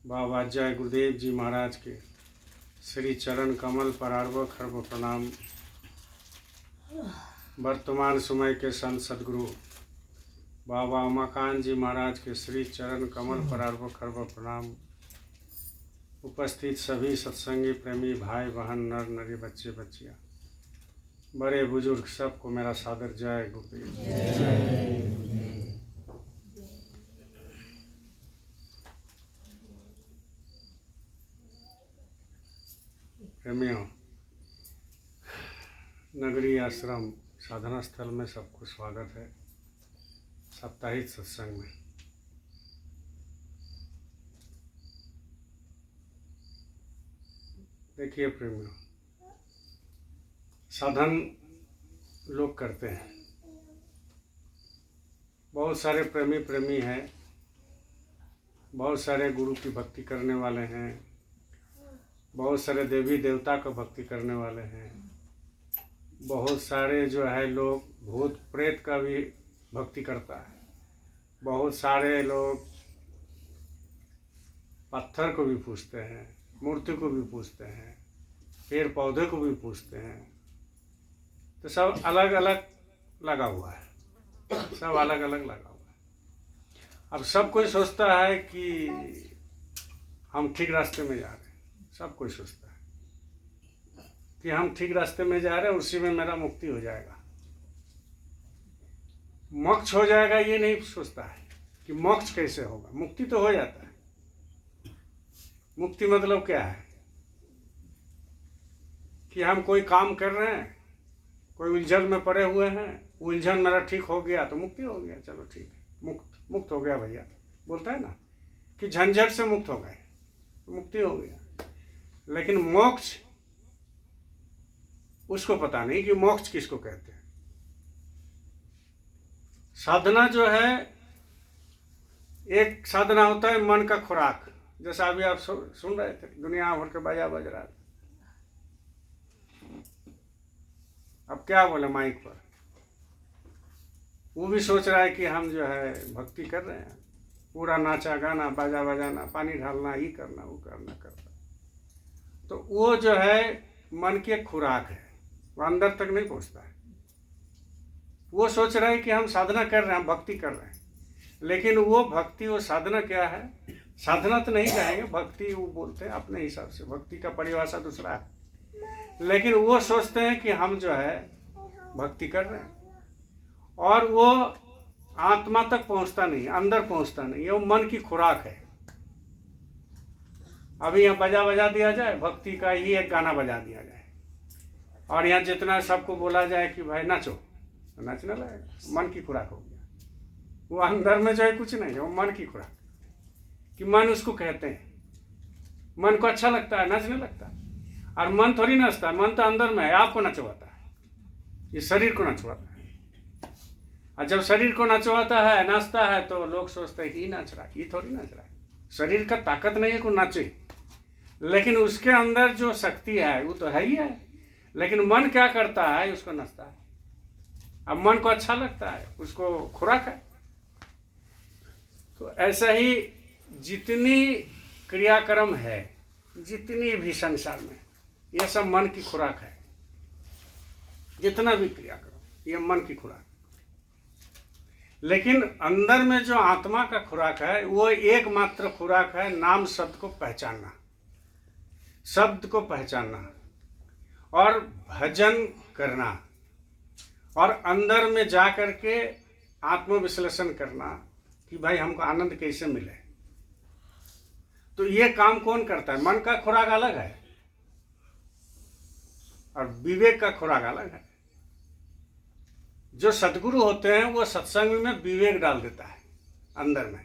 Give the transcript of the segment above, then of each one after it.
बाबा जय गुरुदेव जी महाराज के श्री चरण कमल पर अरबों खरबों प्रणाम। वर्तमान समय के संत सदगुरु बाबा उमाकांत जी महाराज के श्री चरण कमल पर अरबों खरबों प्रणाम। उपस्थित सभी सत्संगी प्रेमी भाई बहन नर नरी बच्चे बच्चियाँ बड़े बुजुर्ग सबको मेरा सादर जय गुरुदेव। प्रेमियों, नगरी आश्रम साधना स्थल में सबको स्वागत है साप्ताहिक सत्संग में। देखिए प्रेमियों, साधन लोग करते हैं, बहुत सारे प्रेमी हैं, बहुत सारे गुरु की भक्ति करने वाले हैं, बहुत सारे देवी देवता को भक्ति करने वाले हैं, बहुत सारे जो है लोग भूत प्रेत का भी भक्ति करता है, बहुत सारे लोग पत्थर को भी पूजते हैं, मूर्ति को भी पूजते हैं, पेड़ पौधे को भी पूजते हैं। तो सब अलग अलग लगा हुआ है, सब अलग अलग लगा हुआ है। अब सब कोई सोचता है कि हम ठीक रास्ते में जा रहे हैं, सब कोई सोचता है कि हम ठीक रास्ते में जा रहे हैं, उसी में मेरा मुक्ति हो जाएगा, मोक्ष हो जाएगा। ये नहीं सोचता है कि मोक्ष कैसे होगा। मुक्ति तो हो जाता है। मुक्ति मतलब क्या है कि हम कोई काम कर रहे हैं, कोई उलझन में पड़े हुए हैं, उलझन मेरा ठीक हो गया तो मुक्ति हो गया, चलो ठीक है, मुक्त हो गया भैया, बोलता है ना कि झंझट से मुक्त हो गए तो मुक्ति हो गया। लेकिन मोक्ष उसको पता नहीं कि मोक्ष किसको कहते हैं। साधना जो है, एक साधना होता है मन का खुराक, जैसा अभी आप सुन रहे थे, दुनिया भर के बाजा बज रहा था। अब क्या बोले माइक पर, वो भी सोच रहा है कि हम जो है भक्ति कर रहे हैं, पूरा नाचा गाना बाजा बजाना, पानी ढालना, ये करना वो करना करना। तो वो जो है मन की एक खुराक है, वो अंदर तक नहीं पहुंचता है। वो सोच रहा है कि हम साधना कर रहे हैं, हम भक्ति कर रहे हैं, लेकिन वो भक्ति, वो साधना क्या है, साधना तो नहीं कहेंगे, भक्ति वो बोलते हैं अपने हिसाब से, भक्ति का परिभाषा दूसरा है। लेकिन वो सोचते हैं कि हम जो है भक्ति कर रहे हैं, और वो आत्मा तक पहुंचता नहीं, अंदर पहुंचता नहीं। ये वो मन की खुराक है। अभी यहाँ बजा दिया जाए, भक्ति का ही एक गाना बजा दिया जाए, और यहाँ जितना सबको बोला जाए कि भाई नाचो, तो नाचने लगेगा। मन की खुराक हो गया। वो अंदर में जो है कुछ नहीं है, वो मन की खुराक, कि मन उसको कहते हैं। मन को अच्छा लगता है, नाचने लगता है। और मन थोड़ी नाचता है, मन तो अंदर में है, आपको नचवाता है, ये शरीर को नचवाता है। और जब शरीर को नचवाता है, नाचता है, तो लोग सोचते हैं कि ये नाच रहा है, ये थोड़ी नाच रहा है। शरीर का ताकत नहीं है को नाचे, लेकिन उसके अंदर जो शक्ति है वो तो है ही है। लेकिन मन क्या करता है, उसको नचता है। अब मन को अच्छा लगता है, उसको खुराक है। तो ऐसा ही जितनी क्रियाक्रम है, जितनी भी संसार में, ये सब मन की खुराक है। जितना भी क्रियाक्रम, ये मन की खुराक। लेकिन अंदर में जो आत्मा का खुराक है, वो एकमात्र खुराक है, नाम शब्द को पहचानना, शब्द को पहचानना और भजन करना, और अंदर में जा कर के आत्मविश्लेषण करना कि भाई हमको आनंद कैसे मिले। तो ये काम कौन करता है? मन का खुराक अलग है और विवेक का खुराक अलग है। जो सद्गुरु होते हैं वो सत्संग में विवेक डाल देता है अंदर में,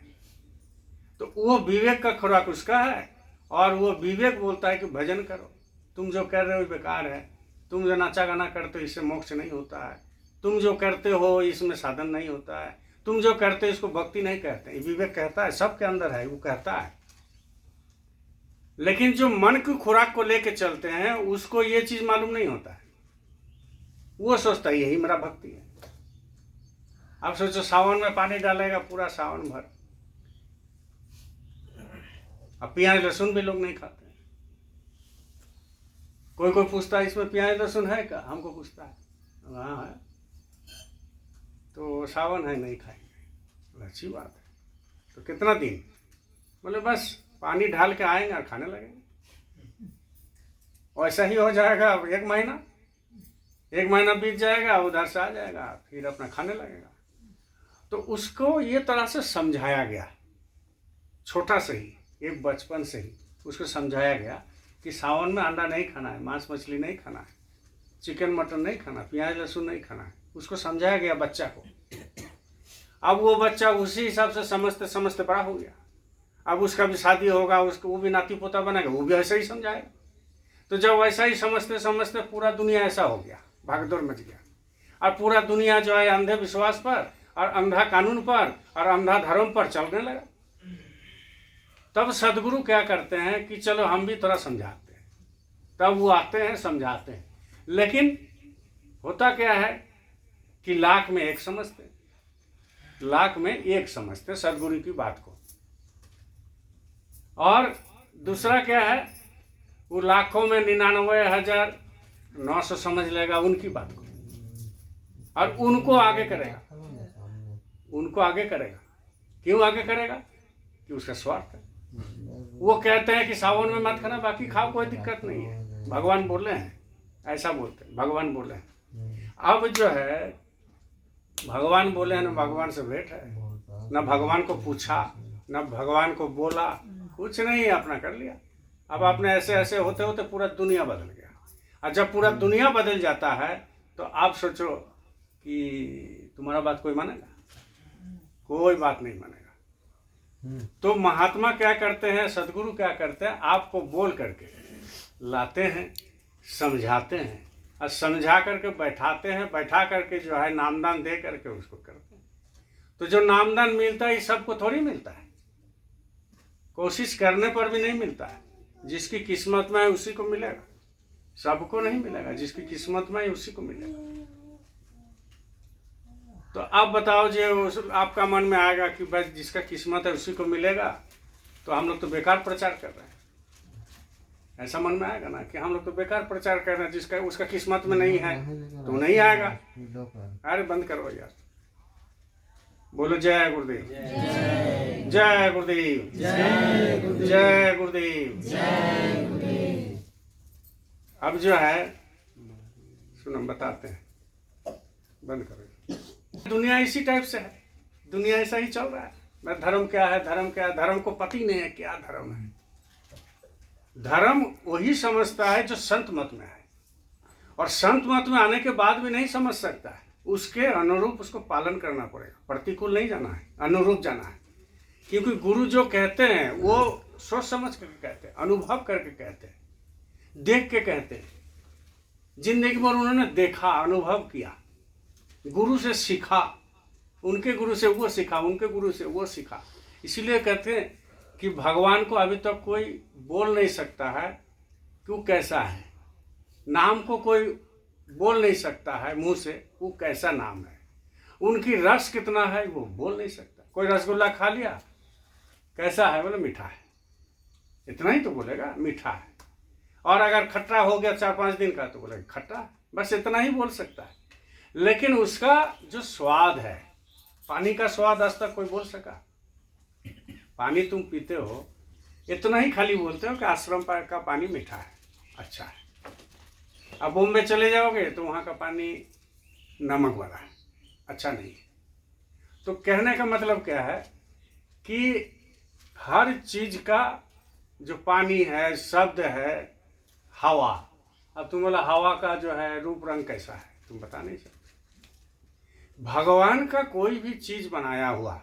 तो वो विवेक का खुराक उसका है। और वो विवेक बोलता है कि भजन करो, तुम जो कर रहे हो बेकार है, तुम जो नाचा गाना करते हो इससे मोक्ष नहीं होता है, तुम जो करते हो इसमें साधन नहीं होता है, तुम जो करते हो इसको भक्ति नहीं कहते। ये विवेक कहता है, सबके अंदर है, वो कहता है। लेकिन जो मन की खुराक को लेके चलते हैं, उसको ये चीज मालूम नहीं होता है। वो सोचता है यही मेरा भक्ति है। अब सोचो सावन में पानी डालेगा पूरा सावन भर, अब प्याज लहसुन भी लोग नहीं खाते हैं। कोई कोई पूछता है इसमें प्याज लहसुन है क्या, हमको पूछता है, हाँ है, तो सावन है नहीं खाएंगे। अच्छी बात है, तो कितना दिन? बोले बस पानी डाल के आएंगे और खाने लगेंगे। वैसा ही हो जाएगा। अब 1 महीना बीत जाएगा, उधर से आ जाएगा, फिर अपना खाने लगेगा। तो उसको ये तरह से समझाया गया, छोटा से ही, एक बचपन से ही उसको समझाया गया कि सावन में अंडा नहीं खाना है, मांस मछली नहीं खाना है, चिकन मटन नहीं खाना, प्याज लहसुन नहीं खाना है। उसको समझाया गया बच्चा को। अब वो बच्चा उसी हिसाब से समझते समझते बड़ा हो गया। अब उसका भी शादी होगा, उसको वो भी नाती पोता बनेगा, वो भी ऐसा ही समझाएगा। तो जब वैसा ही समझते समझते पूरा दुनिया ऐसा हो गया, भागदौड़ मच गया, और पूरा दुनिया जो है अंधे विश्वास पर और अंधा कानून पर और अंधा धर्म पर चलने लगा। तब सदगुरु क्या करते हैं कि चलो हम भी थोड़ा समझाते हैं। तब वो आते हैं, समझाते हैं। लेकिन होता क्या है कि लाख में एक समझते, लाख में एक समझते सदगुरु की बात को। और दूसरा क्या है, वो लाखों में 99,900 समझ लेगा उनकी बात को, और उनको आगे करेगा, उनको आगे करेगा। क्यों आगे करेगा? कि उसका स्वार्थ है। वो कहते हैं कि सावन में मत खाना, बाकी खाओ, कोई दिक्कत नहीं है, भगवान बोले हैं, ऐसा बोलते हैं, भगवान बोले हैं। अब जो है भगवान बोले हैं, ना भगवान से भेंट है, ना भगवान को पूछा, ना भगवान को बोला, कुछ नहीं, अपना कर लिया। अब आपने ऐसे ऐसे होते होते पूरा दुनिया बदल गया। और जब पूरा दुनिया बदल जाता है तो आप सोचो कि तुम्हारा बात कोई मानेगा? कोई बात नहीं मानेगा। तो महात्मा क्या करते हैं, सदगुरु क्या करते हैं, आपको बोल करके लाते हैं, समझाते हैं, और समझा करके बैठाते हैं, बैठा करके जो है नामदान दे करके उसको करते हैं। तो जो नामदान मिलता है ये सबको थोड़ी मिलता है, कोशिश करने पर भी नहीं मिलता है। जिसकी किस्मत में है उसी को मिलेगा, सबको नहीं मिलेगा। जिसकी किस्मत में है उसी को मिलेगा। तो आप बताओ, जो आपका मन में आएगा कि बस जिसका किस्मत है उसी को मिलेगा, तो हम लोग तो बेकार प्रचार कर रहे हैं। ऐसा मन में आएगा ना कि हम लोग तो बेकार प्रचार कर रहे हैं, जिसका उसका किस्मत में नहीं है तो नहीं आएगा। अरे बंद करो यार, बोलो जय गुरुदेव, जय गुरुदेव, जय गुरुदेव। अब जो है सुनो, बताते हैं, बंद करो। दुनिया इसी टाइप से है, दुनिया ऐसा ही चल रहा है। मैं धर्म क्या है, धर्म क्या है, धर्म को पता ही नहीं है क्या धर्म है। धर्म वही समझता है जो संत मत में है, और संत मत में आने के बाद भी नहीं समझ सकता है। उसके अनुरूप उसको पालन करना पड़ेगा, प्रतिकूल नहीं जाना है, अनुरूप जाना है। क्योंकि गुरु जो कहते हैं वो सोच समझ करके कहते हैं, अनुभव करके कहते हैं, देख के कहते हैं। जिंदगी भर उन्होंने देखा, अनुभव किया, गुरु से सीखा, उनके गुरु से वो सीखा, उनके गुरु से वो सीखा। इसीलिए कहते हैं कि भगवान को अभी तक कोई बोल नहीं सकता है कि वो कैसा है। नाम को कोई बोल नहीं सकता है मुंह से, वो कैसा नाम है। उनकी रस कितना है वो बोल नहीं सकता। कोई रसगुल्ला खा लिया, कैसा है, बोले मीठा है, इतना ही तो बोलेगा, मीठा है। और अगर खट्टा हो गया 4-5 दिन का तो बोलेगा खट्टा है, बस इतना ही बोल सकता है। लेकिन उसका जो स्वाद है, पानी का स्वाद आज तक कोई बोल सका? पानी तुम पीते हो, इतना ही खाली बोलते हो कि आश्रम का पानी मीठा है, अच्छा है। अब बॉम्बे चले जाओगे तो वहाँ का पानी नमक वाला है, अच्छा नहीं है। तो कहने का मतलब क्या है कि हर चीज का जो पानी है, शब्द है, हवा। अब तुम बोला हवा का जो है रूप रंग कैसा है, तुम बता नहीं सकते। भगवान का कोई भी चीज बनाया हुआ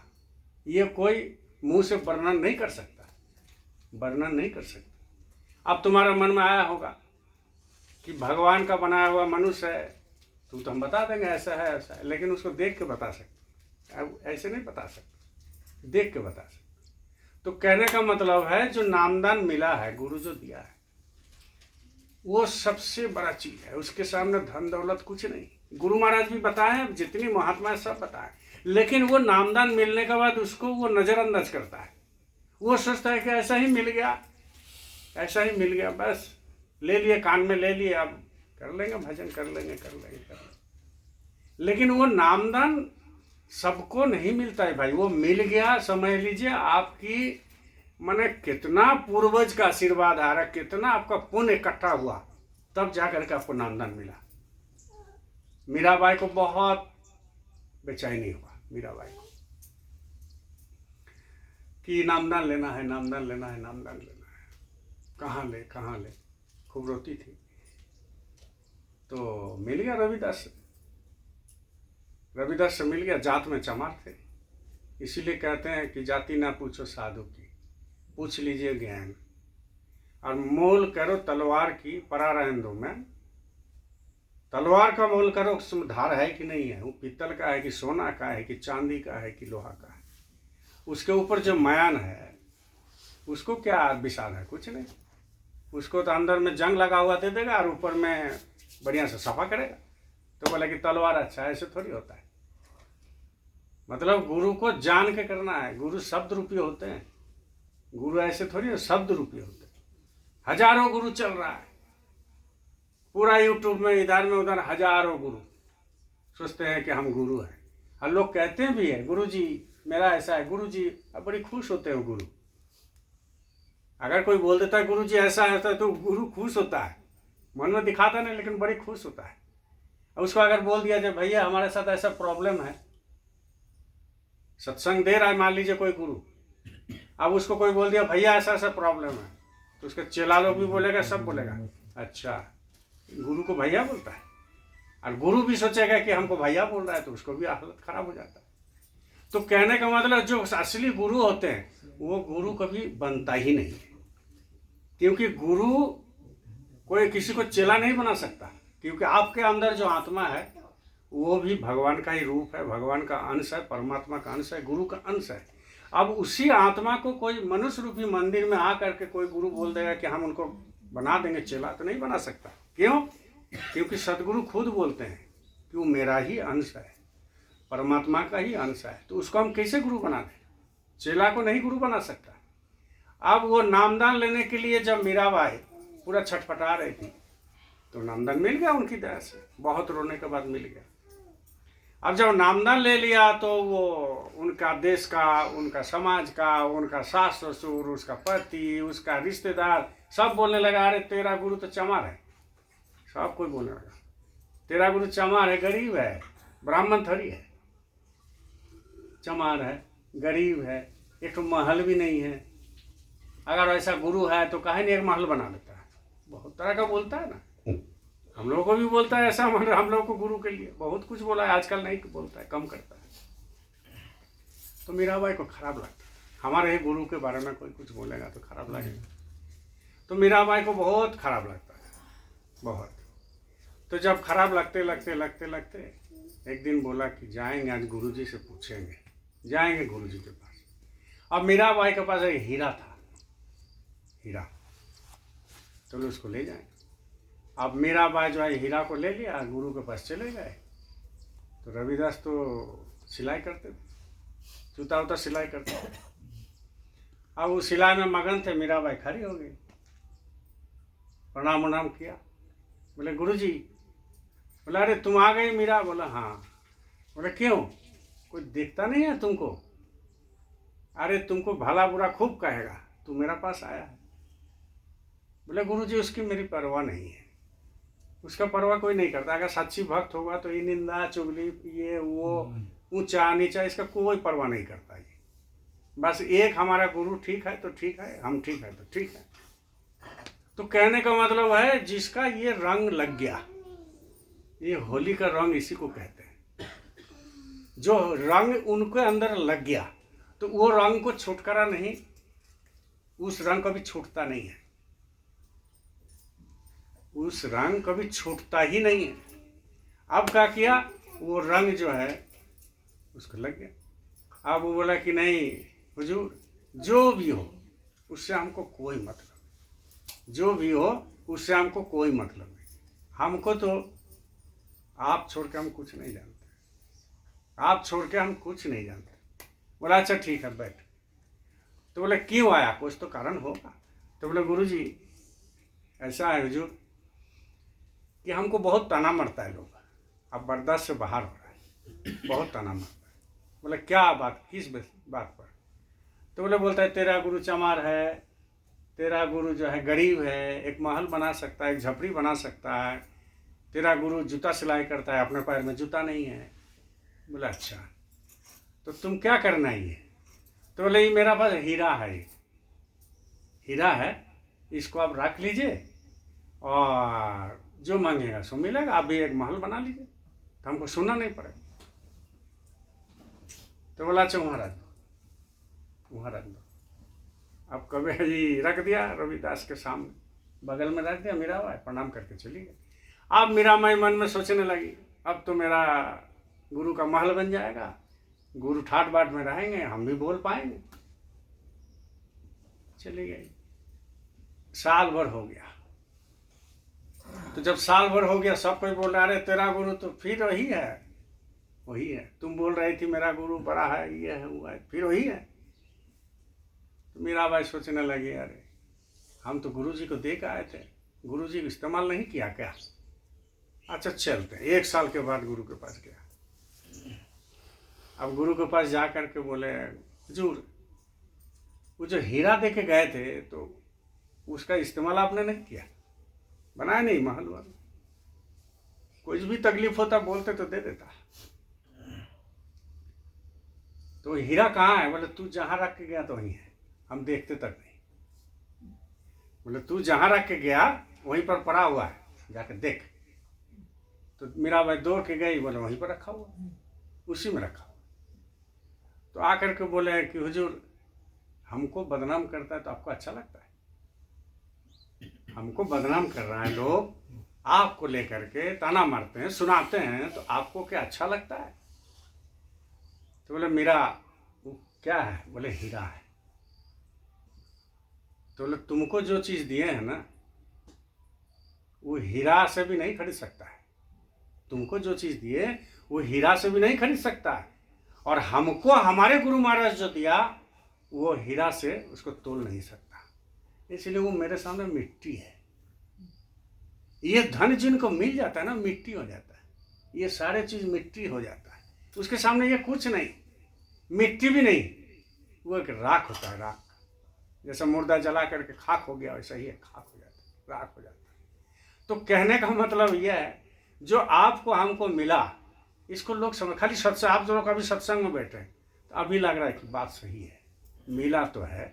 ये कोई मुंह से वर्णन नहीं कर सकता, वर्णन नहीं कर सकता। अब तुम्हारे मन में आया होगा कि भगवान का बनाया हुआ मनुष्य है, तो हम बता देंगे ऐसा है ऐसा है, लेकिन उसको देख के बता सकते, अब ऐसे नहीं बता सकते, देख के बता सकते। तो कहने का मतलब है जो नामदान मिला है, गुरु जो दिया है, वो सबसे बड़ा चीज है। उसके सामने धन दौलत कुछ नहीं। गुरु महाराज भी बताए, जितनी महात्मा सब बताए, लेकिन वो नामदान मिलने के बाद उसको वो नजरअंदाज करता है, वो सोचता है कि ऐसा ही मिल गया, ऐसा ही मिल गया, बस ले लिए, कान में ले लिए, अब कर लेंगे भजन, कर लेंगे, कर लेंगे, कर लेंगे। लेकिन वो नामदान सबको नहीं मिलता है भाई। वो मिल गया, समझ लीजिए आपकी माने कितना पूर्वज का आशीर्वाद आ रहा, कितना आपका पुण्य इकट्ठा हुआ, तब जाकर के आपको नामदान मिला। मीराबाई को बहुत बेचैनी हुआ, मीराबाई को, कि नामदान लेना है, नामदान लेना है, नामदान लेना है, कहाँ ले, कहाँ ले, खूब रोती थी। तो मिल गया रविदास से, रविदास से मिल गया। जात में चमार थे, इसीलिए कहते हैं कि जाति ना पूछो साधु की, पूछ लीजिए ज्ञान, और मोल करो तलवार की, परा रहन दो मैं। तलवार का मोल करो, उसमें धार है कि नहीं है, वो पीतल का है कि सोना का है कि चांदी का है कि लोहा का है, उसके ऊपर जो मयान है उसको क्या विषाद है, कुछ नहीं। उसको तो अंदर में जंग लगा हुआ दे देगा और ऊपर में बढ़िया से सफा करेगा। तो बोला कि तलवार अच्छा है, ऐसे थोड़ी होता है। मतलब गुरु को जान के करना है। गुरु शब्द रूपी होते हैं, गुरु ऐसे थोड़ी शब्द रूपी होते हैं। हजारों गुरु चल रहा है पूरा यूट्यूब में, इधर में उधर हजारों गुरु सोचते हैं कि हम गुरु हैं, और लोग कहते भी है गुरु जी मेरा ऐसा है, गुरु जी, अब बड़ी खुश होते हैं गुरु। अगर कोई बोल देता है गुरु जी ऐसा है तो गुरु खुश होता है, मन में दिखाता नहीं लेकिन बड़ी खुश होता है। अब उसको अगर बोल दिया जाए भैया हमारे साथ ऐसा प्रॉब्लम है, सत्संग दे रहा है मान लीजिए कोई गुरु, अब उसको कोई बोल दिया भैया ऐसा ऐसा प्रॉब्लम है, तो उसके चेला लोग भी बोलेगा, सब बोलेगा अच्छा गुरु को भैया बोलता है, और गुरु भी सोचेगा कि हमको भैया बोल रहा है, तो उसको भी हालत खराब हो जाता है। तो कहने का मतलब जो असली गुरु होते हैं वो गुरु कभी बनता ही नहीं है, क्योंकि गुरु कोई किसी को चेला नहीं बना सकता, क्योंकि आपके अंदर जो आत्मा है वो भी भगवान का ही रूप है, भगवान का अंश है, परमात्मा का अंश है, गुरु का अंश है। अब उसी आत्मा को कोई मनुष्य रूपी मंदिर में आ करके कोई गुरु बोल देगा कि हम उनको बना देंगे चेला, तो नहीं बना सकता। क्यों? क्योंकि सदगुरु खुद बोलते हैं कि वो मेरा ही अंश है, परमात्मा का ही अंश है, तो उसको हम कैसे गुरु बना दें? चेला को नहीं गुरु बना सकता। अब वो नामदान लेने के लिए जब मीराबाई पूरा छटपटा रही थी तो नामदान मिल गया उनकी दया से, बहुत रोने के बाद मिल गया। अब जब नामदान ले लिया तो वो उनका देश का, उनका समाज का, उनका सास ससुर, उसका पति, उसका रिश्तेदार सब बोलने लगा अरे तेरा गुरु तो चमार है। सब कोई बोलने लगा तेरा गुरु चमार है, गरीब है, ब्राह्मण थोड़ी है, चमार है, गरीब है, एक तो महल भी नहीं है। अगर ऐसा गुरु है तो काहे नहीं एक महल बना लेता है। बहुत तरह का बोलता है ना, हम लोगों को भी बोलता है ऐसा, हम लोग को गुरु के लिए बहुत कुछ बोला है, आजकल नहीं बोलता है, कम करता है। तो मीराबाई को खराब लगता है, हमारे गुरु के बारे में कोई कुछ बोलेगा तो खराब लगेगा। तो मीराबाई को बहुत खराब लगता है, बहुत। तो जब खराब लगते लगते लगते लगते एक दिन बोला कि जाएंगे आज गुरुजी से पूछेंगे, जाएंगे गुरुजी के पास। अब मीराबाई के पास एक हीरा था, हीरा, तो उसको ले जाएंगे। अब मीराबाई जो है हीरा को ले लिया, गुरु के पास चले गए। तो रविदास तो सिलाई करते थे, जूता उता सिलाई करते थे। अब उस सिलाई में मगन थे, मीराबाई खड़ी हो गई, प्रणाम उनाम किया, बोले गुरुजी। बोला अरे तुम आ गई मीरा? बोला हाँ। बोले क्यों, कोई देखता नहीं है तुमको? अरे तुमको भला बुरा खूब कहेगा, तू मेरा पास आया है। बोले गुरुजी उसकी मेरी परवाह नहीं है, उसका परवाह कोई नहीं करता। अगर सच्ची भक्त होगा तो ये निंदा चुगली ये वो ऊंचा नीचा इसका कोई परवाह नहीं करता। ये बस एक हमारा गुरु ठीक है तो ठीक है, हम ठीक है तो ठीक है। तो कहने का मतलब है जिसका ये रंग लग गया, ये होली का रंग इसी को कहते हैं। जो रंग उनके अंदर लग गया तो वो रंग को छुटकारा नहीं, उस रंग कभी छूटता नहीं है, उस रंग कभी छूटता ही नहीं है। अब क्या किया, वो रंग जो है उसको लग गया। अब वो बोला कि नहीं हुजूर जो भी हो उससे हमको कोई मतलब नहीं, जो भी हो उससे हमको कोई मतलब नहीं, हमको तो आप छोड़ के हम कुछ नहीं जानते, आप छोड़ के हम कुछ नहीं जानते। बोला अच्छा ठीक है बैठ। तो तो बोले क्यों आया, कुछ तो कारण होगा। तो बोले गुरुजी ऐसा है हुजूर कि हमको बहुत ताना मरता है, लोग अब बर्दाश्त से बाहर हो रहा है, बहुत ताना मरता है। बोले क्या बात, किस बात पर। तो बोलता है तेरा गुरु चमार है, तेरा गुरु जो है गरीब है, एक महल बना सकता है, एक झपड़ी बना सकता है, तेरा गुरु जूता सिलाई करता है, अपने पैर में जूता नहीं है। बोला अच्छा तो तुम क्या करना ये। तो बोले ये मेरा पास हीरा है, हीरा है, इसको आप रख लीजिए और जो मांगेगा सो मिलेगा, आप भी एक महल बना लीजिए तो हमको सुनना नहीं पड़ेगा। तो बोला अच्छा वहाँ रख दो, वहाँ रख दो। अब कभी जी रख दिया रविदास के सामने, बगल में रख दिया, मीराबाई प्रणाम करके चली गई। अब मीराबाई मन में सोचने लगी अब तो मेरा गुरु का महल बन जाएगा, गुरु ठाट बाट में रहेंगे, हम भी बोल पाएंगे। चली गई। साल भर हो गया। तो जब साल भर हो गया सब कोई बोल रहा है तेरा गुरु तो फिर वही है, वही है, तुम बोल रही थी मेरा गुरु बड़ा है, ये है वो है, फिर वही है। तो मीराबाई सोचने लगी अरे हम तो गुरु जी को देख आए थे, गुरु जी को इस्तेमाल नहीं किया क्या। अच्छा चलते हैं। 1 साल के बाद गुरु के पास गया। अब गुरु के पास जा कर के बोले हुजूर वो जो हीरा दे के गए थे तो उसका इस्तेमाल आपने नहीं किया, बनाया नहीं महल वाला, कुछ भी तकलीफ होता बोलते तो दे देता। तो हीरा कहाँ है। बोले तू जहाँ रख के गया तो वहीं है, हम देखते तक नहीं। बोले तू जहाँ रख के गया वहीं पर पड़ा हुआ है, जाकर देख। तो मीराबाई दौड़ के गई, बोले वहीं पर रखा हुआ, उसी में रखा हुआ। तो आकर के बोले कि हुजूर हमको बदनाम करता है तो आपको अच्छा लगता है, हमको बदनाम कर रहा है, लोग आपको लेकर के ताना मारते हैं, सुनाते हैं, तो आपको क्या अच्छा लगता है। तो बोले मेरा वो क्या है। बोले हीरा है। तो बोले तुमको जो चीज़ दिए हैं ना वो हीरा से भी नहीं खरीद सकता है, तुमको जो चीज़ दिए वो हीरा से भी नहीं खरीद सकता है, और हमको हमारे गुरु महाराज जो दिया वो हीरा से उसको तोल नहीं सकता, इसलिए वो मेरे सामने मिट्टी है। ये धन जिनको मिल जाता है ना मिट्टी हो जाता है, ये सारे चीज़ मिट्टी हो जाता है, उसके सामने ये कुछ नहीं, मिट्टी भी नहीं, वो एक राख होता है, राख। जैसे मुर्दा जला करके खाक हो गया वैसा ही है, खाक हो जाता है, राख हो जाता है। तो कहने का मतलब यह है जो आपको हमको मिला इसको लोग समझ, खाली सत्संग, आप दोनों कभी सत्संग में बैठे तो अभी लग रहा है कि बात सही है, मिला तो है,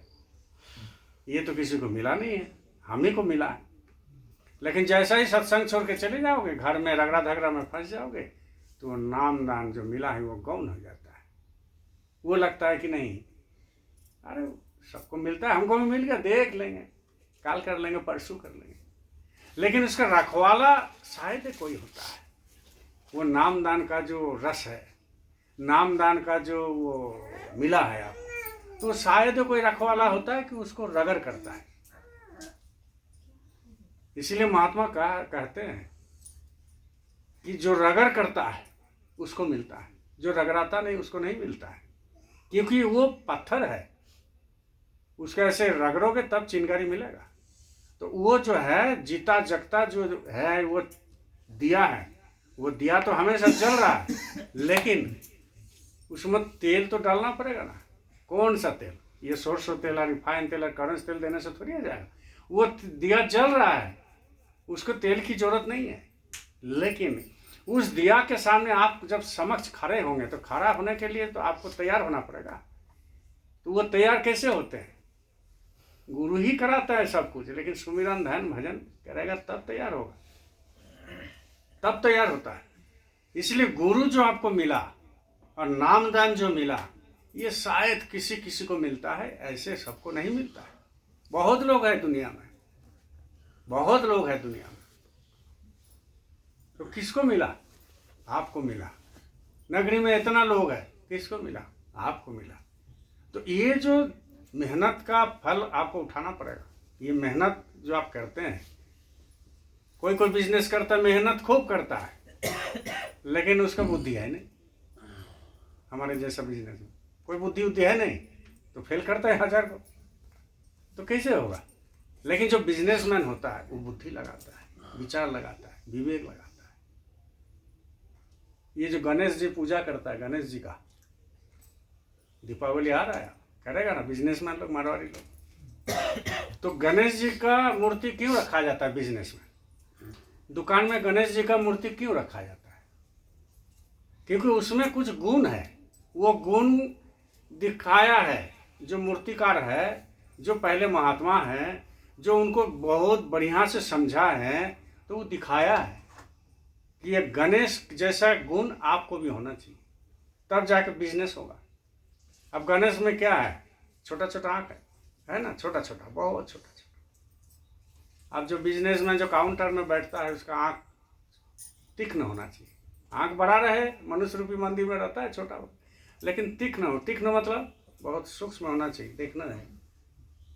ये तो किसी को मिला नहीं है, हम ही को मिला है। लेकिन जैसा ही सत्संग छोड़ के चले जाओगे, घर में रगड़ा धगड़ा में फंस जाओगे, तो नाम दान जो मिला है वो गौन हो जाता है। वो लगता है कि नहीं अरे सबको मिलता है, हमको भी मिल गया, देख लेंगे, काल कर लेंगे, परसों कर लेंगे। लेकिन उसका रखवाला शायद कोई होता है, वो नामदान का जो रस है, नामदान का जो वो मिला है आप, तो शायद कोई रखवाला होता है कि उसको रगड़ करता है। इसीलिए महात्मा कहते हैं कि जो रगड़ करता है उसको मिलता है, जो रगड़ाता नहीं उसको नहीं मिलता है, क्योंकि वो पत्थर है, उसको ऐसे रगड़ोगे तब चिंगारी मिलेगा। तो वो जो है जीता जगता जो है वो दिया है, वो दिया तो हमेशा जल रहा है, लेकिन उसमें तेल तो डालना पड़ेगा ना। कौन सा तेल, ये सरसों तेल और रिफाइन तेल और करंज तेल देने से थोड़ी आ जाएगा। वो दिया जल रहा है, उसको तेल की जरूरत नहीं है, लेकिन उस दिया के सामने आप जब समक्ष खड़े होंगे तो खड़ा होने के लिए तो आपको तैयार होना पड़ेगा। तो वो तैयार कैसे होते हैं, गुरु ही कराता है सब कुछ, लेकिन सुमिरन ध्यान भजन करेगा तब तैयार होगा, तब तैयार होता है। इसलिए गुरु जो आपको मिला और नामदान जो मिला ये शायद किसी किसी को मिलता है, ऐसे सबको नहीं मिलता है। बहुत लोग हैं दुनिया में, बहुत लोग हैं दुनिया में। तो किसको मिला, आपको मिला। नगरी में इतना लोग है, किसको मिला, आपको मिला। तो ये जो मेहनत का फल आपको उठाना पड़ेगा। ये मेहनत जो आप करते हैं, कोई कोई बिजनेस करता है मेहनत खूब करता है लेकिन उसका बुद्धि है नहीं। हमारे जैसा बिजनेस में कोई बुद्धि है नहीं तो फेल करता है 1000 को। तो कैसे होगा? लेकिन जो बिजनेसमैन होता है वो बुद्धि लगाता है, विचार लगाता है, विवेक लगाता है। ये जो गणेश जी पूजा करता है, गणेश जी का दीपावली आ रहा है, करेगा ना बिजनेसमैन लोग, मारवाड़ी लोग। तो गणेश जी का मूर्ति क्यों रखा जाता है? बिजनेस में दुकान में गणेश जी का मूर्ति क्यों रखा जाता है? क्योंकि उसमें कुछ गुण है, वो गुण दिखाया है जो मूर्तिकार है, जो पहले महात्मा हैं, जो उनको बहुत बढ़िया से समझा है, तो वो दिखाया है कि ये गणेश जैसा गुण आपको भी होना चाहिए, तब जाकर बिजनेस होगा। अब गणेश में क्या है? छोटा छोटा आँख है ना, छोटा छोटा, बहुत छोटा छोटा। अब जो बिजनेस में जो काउंटर में बैठता है उसका आँख तीक्ष्ण होना चाहिए। आँख बड़ा रहे, मनुष्य रूपी मंदिर में रहता है छोटा हो, लेकिन तीक्ष्ण हो। तीक्ष्ण मतलब बहुत सूक्ष्म होना चाहिए, देखना है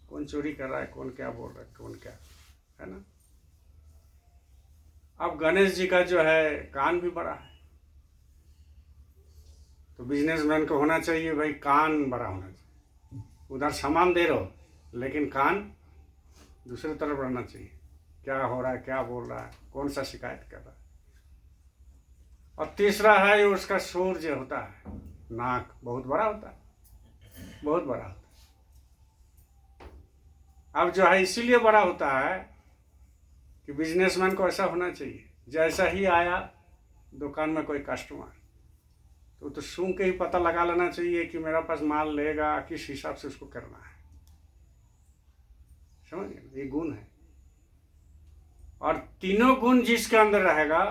कौन चोरी कर रहा है, कौन क्या बोल रहा है, कौन क्या, है ना। अब गणेश जी का जो है कान भी बड़ा है, तो बिजनेसमैन को होना चाहिए भाई कान बड़ा होना चाहिए। उधर सामान दे रहो लेकिन कान दूसरी तरफ रहना चाहिए, क्या हो रहा है, क्या बोल रहा है, कौन सा शिकायत कर रहा है। और तीसरा है उसका सुर जो होता है, नाक बहुत बड़ा होता है, बहुत बड़ा होता है। अब जो है इसीलिए बड़ा होता है कि बिजनेसमैन को ऐसा होना चाहिए, जैसा ही आया दुकान में कोई कस्टमर, तो सूंघ के ही पता लगा लेना चाहिए कि मेरा पास माल लेगा, किस हिसाब से उसको करना है। समझ गए? ये गुण है। और तीनों गुण जिसके अंदर रहेगा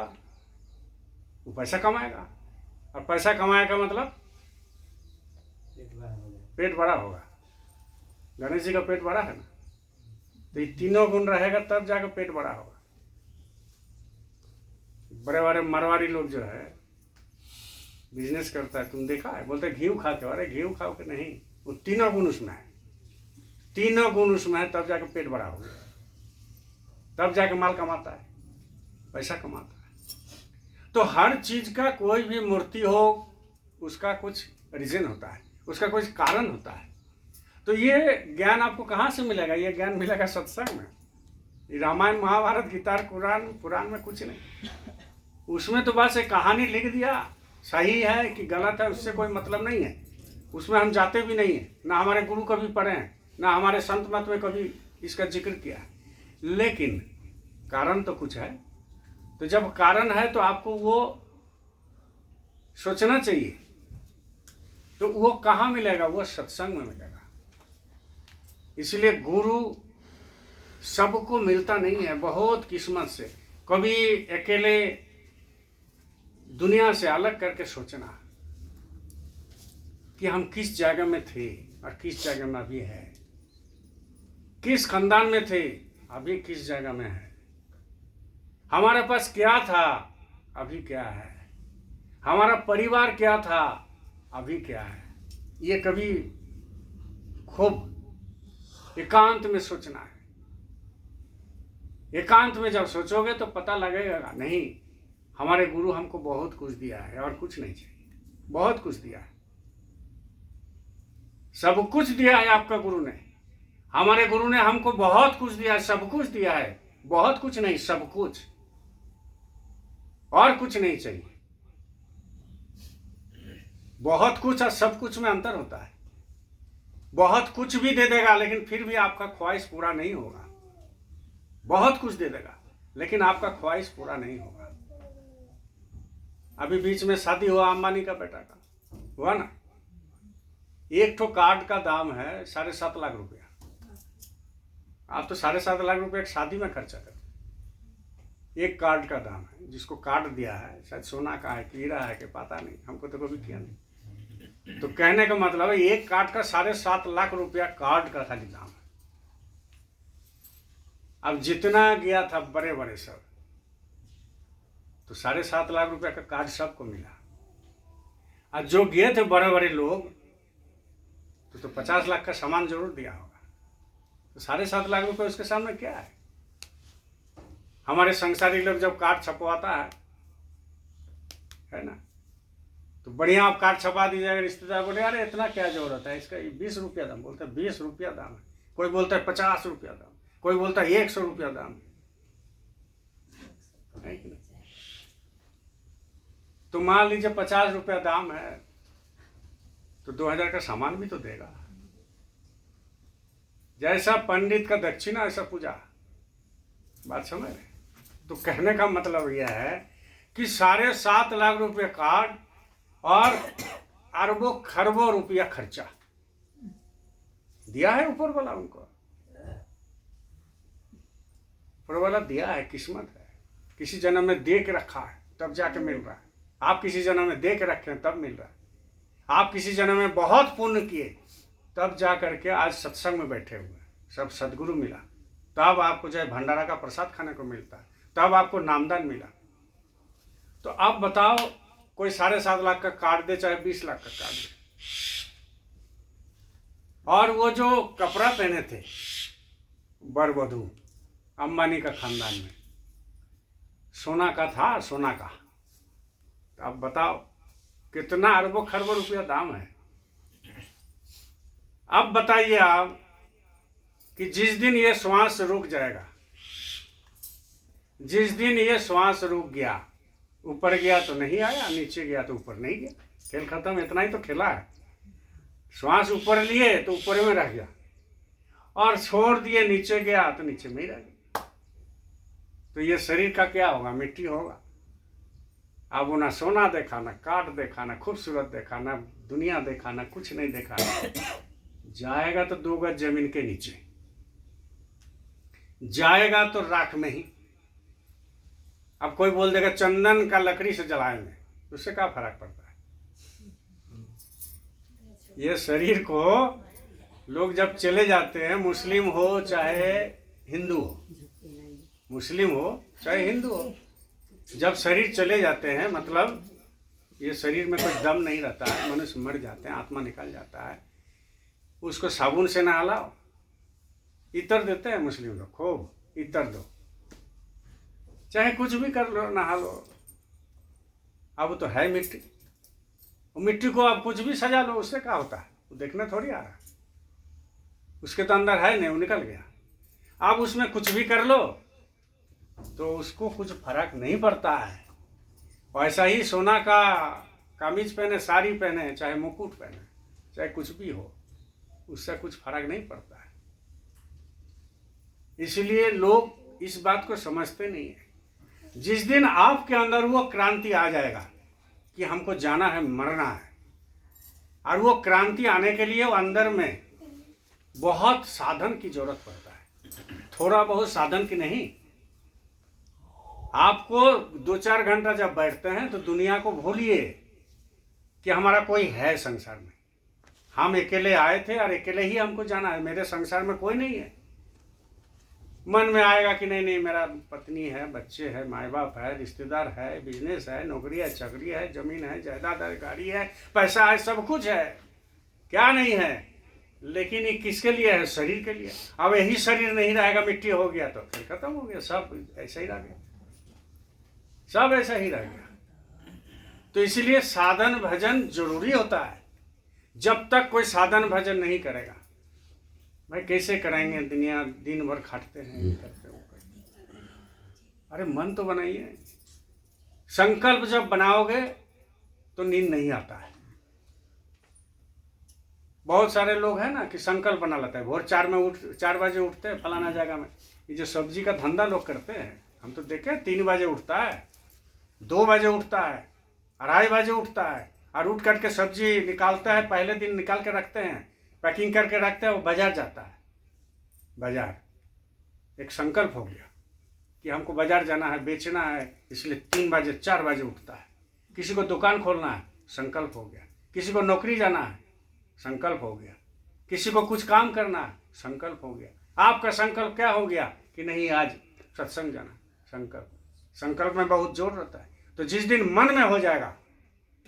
वो पैसा कमाएगा, और पैसा कमाएगा मतलब पेट बड़ा होगा। गणेश जी का पेट बड़ा है ना, तो ये तीनों गुण रहेगा तब जाकर पेट बड़ा होगा। बड़े बड़े मारवाड़ी लोग जो है बिजनेस करता है, तुम देखा है, बोलते घी खा के, अरे घी खाओ के नहीं, वो तीनों गुण उसमें है, तीनों गुण उसमें है, तब जाकर पेट बड़ा होगा, तब जाकर माल कमाता है, पैसा कमाता है। तो हर चीज का कोई भी मूर्ति हो उसका कुछ रीजन होता है, उसका कुछ कारण होता है। तो ये ज्ञान आपको कहाँ से मिलेगा? ये ज्ञान मिलेगा सत्संग में। रामायण, महाभारत, गीता, पुराण में कुछ नहीं। उसमें तो बस एक कहानी लिख दिया, सही है कि गलत है उससे कोई मतलब नहीं है, उसमें हम जाते भी नहीं हैं, ना हमारे गुरु कभी पढ़े हैं, ना हमारे संत मत में कभी इसका जिक्र किया है। लेकिन कारण तो कुछ है। तो जब कारण है तो आपको वो सोचना चाहिए। तो वो कहाँ मिलेगा? वो सत्संग में मिलेगा। इसलिए गुरु सबको मिलता नहीं है, बहुत किस्मत से। कभी अकेले दुनिया से अलग करके सोचना कि हम किस जगह में थे और किस जगह में अभी है, किस खानदान में थे अभी किस जगह में है, हमारे पास क्या था अभी क्या है, हमारा परिवार क्या था अभी क्या है। ये कभी खूब एकांत में सोचना है। एकांत में जब सोचोगे तो पता लगेगा नहीं, हमारे गुरु हमको बहुत कुछ दिया है और कुछ नहीं चाहिए, बहुत कुछ दिया है, सब कुछ दिया है आपका गुरु ने। हमारे गुरु ने हमको बहुत कुछ दिया है, सब कुछ दिया है, बहुत कुछ नहीं, सब कुछ, और कुछ नहीं चाहिए। बहुत कुछ और सब कुछ में अंतर होता है। बहुत कुछ भी दे देगा लेकिन फिर भी आपका ख्वाहिश पूरा नहीं होगा। बहुत कुछ दे देगा लेकिन आपका ख्वाहिश पूरा नहीं होगा। अभी बीच में शादी हुआ अंबानी का बेटा का, हुआ ना, एक ठो कार्ड का दाम है 7.5 लाख रुपया। आप तो 7.5 लाख रुपया एक शादी में खर्चा करते। एक कार्ड का दाम है, जिसको कार्ड दिया है, शायद सोना का है, हीरा है कि पता नहीं, हमको तो कभी किया नहीं। तो कहने का मतलब है एक कार्ड का 7.5 लाख रुपया कार्ड का खाली दाम है। अब जितना गया था बड़े बड़े सब, तो 7.5 लाख रुपया का कार्ड सबको मिला। और जो गए थे बड़े बड़े लोग तो 50 लाख का सामान जरूर दिया होगा। तो 7.5 लाख रुपये उसके सामने क्या है? हमारे संसारी लोग जब कार्ड छपवाता है ना, तो बढ़िया आप कार्ड छपा दीजिएगा, रिश्तेदार बोले अरे इतना क्या जरूरत है इसका, 20 रुपया दाम, बोलते 20 रुपया दाम है, कोई बोलता है 50 रुपया दाम, कोई बोलता है 100 रुपया दाम है कि नहीं? तो मान लीजिए 50 रुपया दाम है तो 2000 का सामान भी तो देगा। जैसा पंडित का दक्षिणा ऐसा पूजा। बात समझ रहे? तो कहने का मतलब यह है कि 7.5 लाख रुपये कार्ड और अरबों खरबों रुपया खर्चा दिया है ऊपर वाला उनको। ऊपर वाला दिया है, किस्मत है। किसी जन्म में दे के रखा है तब जाके मिल रहा है। आप किसी जन्म में दे के रखे हैं तब मिल रहा है। आप किसी जन्म में बहुत पुण्य किए तब जा करके आज सत्संग में बैठे हुए हैं, सब सदगुरु मिला, तब आपको जो है भंडारा का प्रसाद खाने को मिलता है, तब आपको नामदान मिला। तो अब बताओ, कोई 7.5 लाख का कार्ड दे चाहे 20 लाख का कार्ड दे, और वो जो कपड़ा पहने थे वर वधू अंबानी का खानदान में, सोना का था, सोना का। तो अब बताओ कितना अरबों खरबों रुपया दाम है। अब बताइए आप कि जिस दिन ये श्वास रुक जाएगा, जिस दिन ये श्वास रुक गया, ऊपर गया तो नहीं आया, नीचे गया तो ऊपर नहीं गया, खेल खत्म। इतना ही तो खेला है। श्वास ऊपर लिए तो ऊपर में रह गया, और छोड़ दिए नीचे गया तो नीचे में ही रह गया। तो ये शरीर का क्या होगा? मिट्टी होगा। अब वो ना सोना देखा, ना काट देखा, ना खूबसूरत देखा, ना दुनिया देखा, ना कुछ नहीं देखा। जाएगा तो 2 गज जमीन के नीचे, जाएगा तो राख में ही। अब कोई बोल देगा चंदन का लकड़ी से जलाएंगे, उससे क्या फर्क पड़ता है? ये शरीर को लोग जब चले जाते हैं, मुस्लिम हो चाहे हिंदू हो, मुस्लिम हो चाहे हिंदू हो, जब शरीर चले जाते हैं, मतलब ये शरीर में कोई दम नहीं रहता है, मनुष्य मर जाते हैं, आत्मा निकल जाता है, उसको साबुन से नहलाओ, इतर देते हैं मुस्लिम लोग, खूब इतर दो, चाहे कुछ भी कर लो, नहा लो। अब तो है मिट्टी, वो मिट्टी को आप कुछ भी सजा लो, उससे क्या होता है? वो देखने थोड़ी आ रहा है, उसके तो अंदर है नहीं, वो निकल गया। आप उसमें कुछ भी कर लो तो उसको कुछ फर्क नहीं पड़ता है। वैसा ही सोना का कमीज पहने, साड़ी पहने, चाहे मुकुट पहने, चाहे कुछ भी हो, उससे कुछ फर्क नहीं पड़ता है। इसलिए लोग इस बात को समझते नहीं है। जिस दिन आपके अंदर वो क्रांति आ जाएगा कि हमको जाना है, मरना है, और वो क्रांति आने के लिए वो अंदर में बहुत साधन की जरूरत पड़ता है, थोड़ा बहुत साधन की नहीं। आपको 2-4 घंटा जब बैठते हैं तो दुनिया को भूलिए कि हमारा कोई है संसार में। हम अकेले आए थे और अकेले ही हमको जाना है, मेरे संसार में कोई नहीं है। मन में आएगा कि नहीं नहीं, मेरा पत्नी है, बच्चे हैं, माँ बाप है, रिश्तेदार है, बिजनेस है, नौकरी है, चाकरी है, जमीन है, जायदाद है, गाड़ी है, पैसा है, सब कुछ है, क्या नहीं है। लेकिन ये किसके लिए है? शरीर के लिए। अब यही शरीर नहीं रहेगा, मिट्टी हो गया तो फिर खत्म हो गया, सब ऐसा ही रह गया, सब ऐसा ही रह गया। तो इसलिए साधन भजन जरूरी होता है। जब तक कोई साधन भजन नहीं करेगा, भाई कैसे करेंगे? दुनिया दिन भर खाटते हैं, ये करते हैं, वो करते हैं। अरे मन तो बनाइए। संकल्प जब बनाओगे तो नींद नहीं आता है। बहुत सारे लोग हैं ना कि संकल्प बना लेते हैं, भोर 4 बजे उठते हैं फलाना जगह में। ये जो सब्जी का धंधा लोग करते हैं, हम तो देखे 3 बजे उठता है, 2 बजे उठता है, 2:30 बजे उठता है, और उठ करके सब्जी निकालता है, पहले दिन निकाल के रखते हैं, पैकिंग करके रखते हैं, वो बाजार जाता है। बाजार एक संकल्प हो गया कि हमको बाजार जाना है, बेचना है, इसलिए 3 बजे 4 बजे उठता है। किसी को दुकान खोलना है, संकल्प हो गया। किसी को नौकरी जाना है, संकल्प हो गया। किसी को कुछ काम करना है, संकल्प हो गया। आपका संकल्प क्या हो गया कि नहीं आज सत्संग जाना? संकल्प, संकल्प में बहुत जोर रहता है। तो जिस दिन मन में हो जाएगा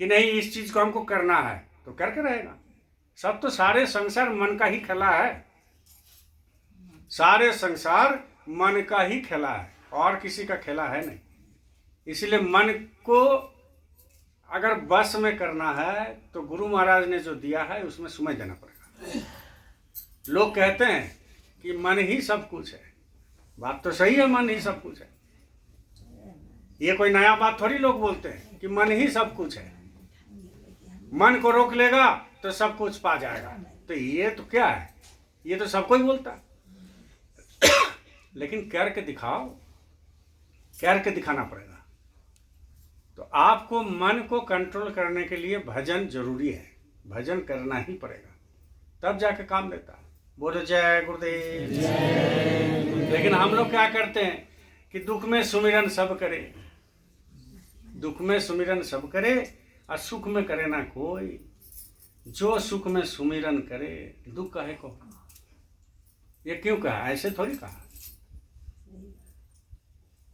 कि नहीं इस चीज को हमको करना है, तो करके रहेगा। सब तो सारे संसार मन का ही खेला है, सारे संसार मन का ही खेला है, और किसी का खेला है नहीं। इसलिए मन को अगर बस में करना है तो गुरु महाराज ने जो दिया है उसमें समय देना पड़ेगा। लोग कहते हैं कि मन ही सब कुछ है। बात तो सही है, मन ही सब कुछ है। ये कोई नया बात थोड़ी लोग बोलते हैं कि मन ही सब कुछ है, मन को रोक लेगा तो सब कुछ पा जाएगा। तो ये तो क्या है, ये तो सबको ही बोलता है। लेकिन करके दिखाओ, करके दिखाना पड़ेगा। तो आपको मन को कंट्रोल करने के लिए भजन जरूरी है, भजन करना ही पड़ेगा, तब जाके काम देता है। बोलो जय गुरुदेव। लेकिन हम लोग क्या करते हैं कि दुख में सुमिरन सब करे, दुख में सुमिरन सब करे और सुख में करे ना कोई। जो सुख में सुमिरन करे दुख कहे को। ये क्यों कहा, ऐसे थोड़ी कहा।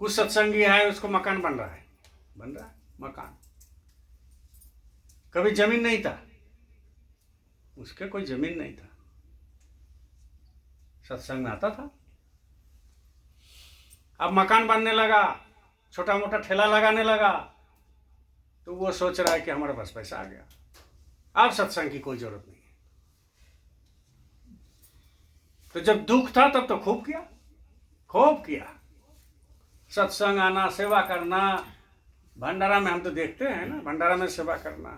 कुछ सत्संगी है, उसको मकान बन रहा है, बन रहा है मकान। कभी जमीन नहीं था, उसके कोई जमीन नहीं था, सत्संग में आता था। अब मकान बनने लगा, छोटा मोटा ठेला लगाने लगा, तो वो सोच रहा है कि हमारे पास पैसा आ गया, अब सत्संग की कोई जरूरत नहीं है। तो जब दुख था तब तो खूब किया, खूब किया। सत्संग आना, सेवा करना, भंडारा में हम तो देखते हैं ना, भंडारा में सेवा करना।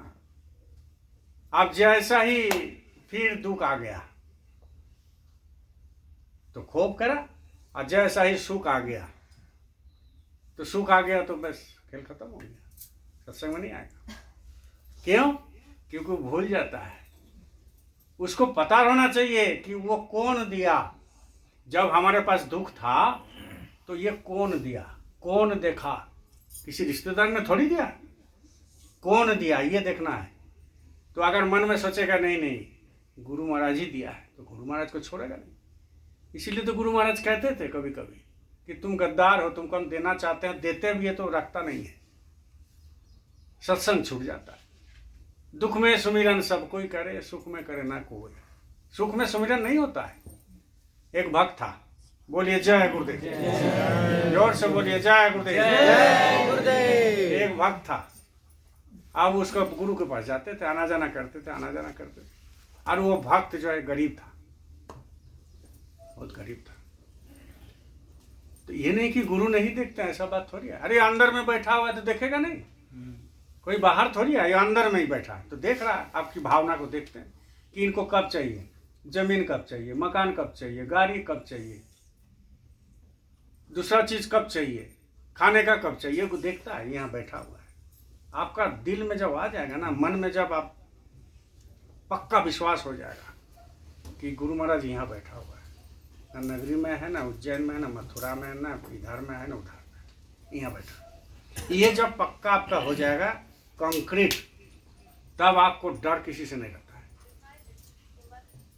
अब जैसा ही फिर दुख आ गया तो खूब करा, और जैसा ही सुख आ गया तो सुख आ गया तो बस खेल खत्म हो गया, सत्संग में नहीं आएगा। क्यों? क्योंकि वो भूल जाता है। उसको पता होना चाहिए कि वो कौन दिया। जब हमारे पास दुख था तो ये कौन दिया, कौन देखा। किसी रिश्तेदार ने थोड़ी दिया, कौन दिया ये देखना है। तो अगर मन में सोचेगा नहीं नहीं गुरु महाराज ही दिया है, तो गुरु महाराज को छोड़ेगा नहीं। इसीलिए तो गुरु महाराज कहते थे कभी कभी कि तुम गद्दार हो, तुमको हम देना चाहते हैं, देते भी है तो रखता नहीं है, सत्संग छूट जाता है। दुख में सुमिरन सब कोई करे, सुख में करे ना कोई। सुख में सुमिरन नहीं होता है। एक भक्त था, बोलिए जय गुरुदेव, जोर से बोलिए जय गुरुदेव, जय गुरुदेव। एक भक्त था, अब उसको गुरु के पास जाते थे, आना जाना करते थे, आना जाना करते थे। और वो भक्त जो है गरीब था, बहुत गरीब था। तो ये नहीं कि गुरु नहीं देखते, ऐसा बात थोड़ी है। अरे अंदर में बैठा हुआ है तो देखेगा नहीं, कोई बाहर थोड़ी है, ये अंदर में ही बैठा है तो देख रहा है। आपकी भावना को देखते हैं कि इनको कब चाहिए, जमीन कब चाहिए, मकान कब चाहिए, गाड़ी कब चाहिए, दूसरा चीज कब चाहिए, खाने का कब चाहिए, वो देखता है। यहाँ बैठा हुआ है। आपका दिल में जब आ जाएगा ना, मन में जब आप पक्का विश्वास हो जाएगा कि गुरु महाराज यहाँ बैठा हुआ है, ना नगरी में है, ना उज्जैन में है, ना मथुरा में है, ना इधर में है, ना उधर में, यहाँ बैठा। ये जब पक्का आपका हो जाएगा कंक्रीट, तब आपको डर किसी से नहीं रहता है,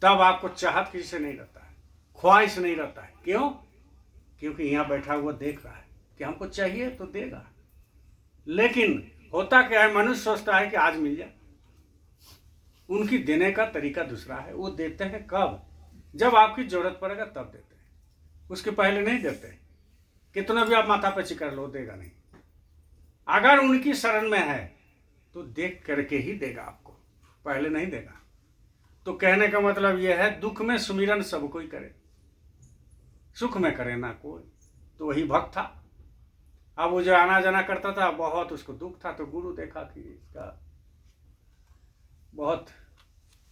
तब आपको चाहत किसी से नहीं रहता है, ख्वाहिश नहीं रहता है। क्यों? क्योंकि यहाँ बैठा हुआ देख रहा है कि हमको चाहिए तो देगा। लेकिन होता क्या है, मनुष्य सोचता है कि आज मिल जाए। उनकी देने का तरीका दूसरा है। वो देते हैं कब? जब आपकी जरूरत पड़ेगा तब देते हैं, उसके पहले नहीं देते। कितना भी आप माथा पे चिकर लो, देगा नहीं। अगर उनकी शरण में है तो देख करके ही देगा आपको, पहले नहीं देगा। तो कहने का मतलब यह है, दुख में सुमिरन सब कोई करे, सुख में करे ना कोई। तो वही भक्त था। अब वो जो आना जाना करता था, बहुत उसको दुख था। तो गुरु देखा कि इसका बहुत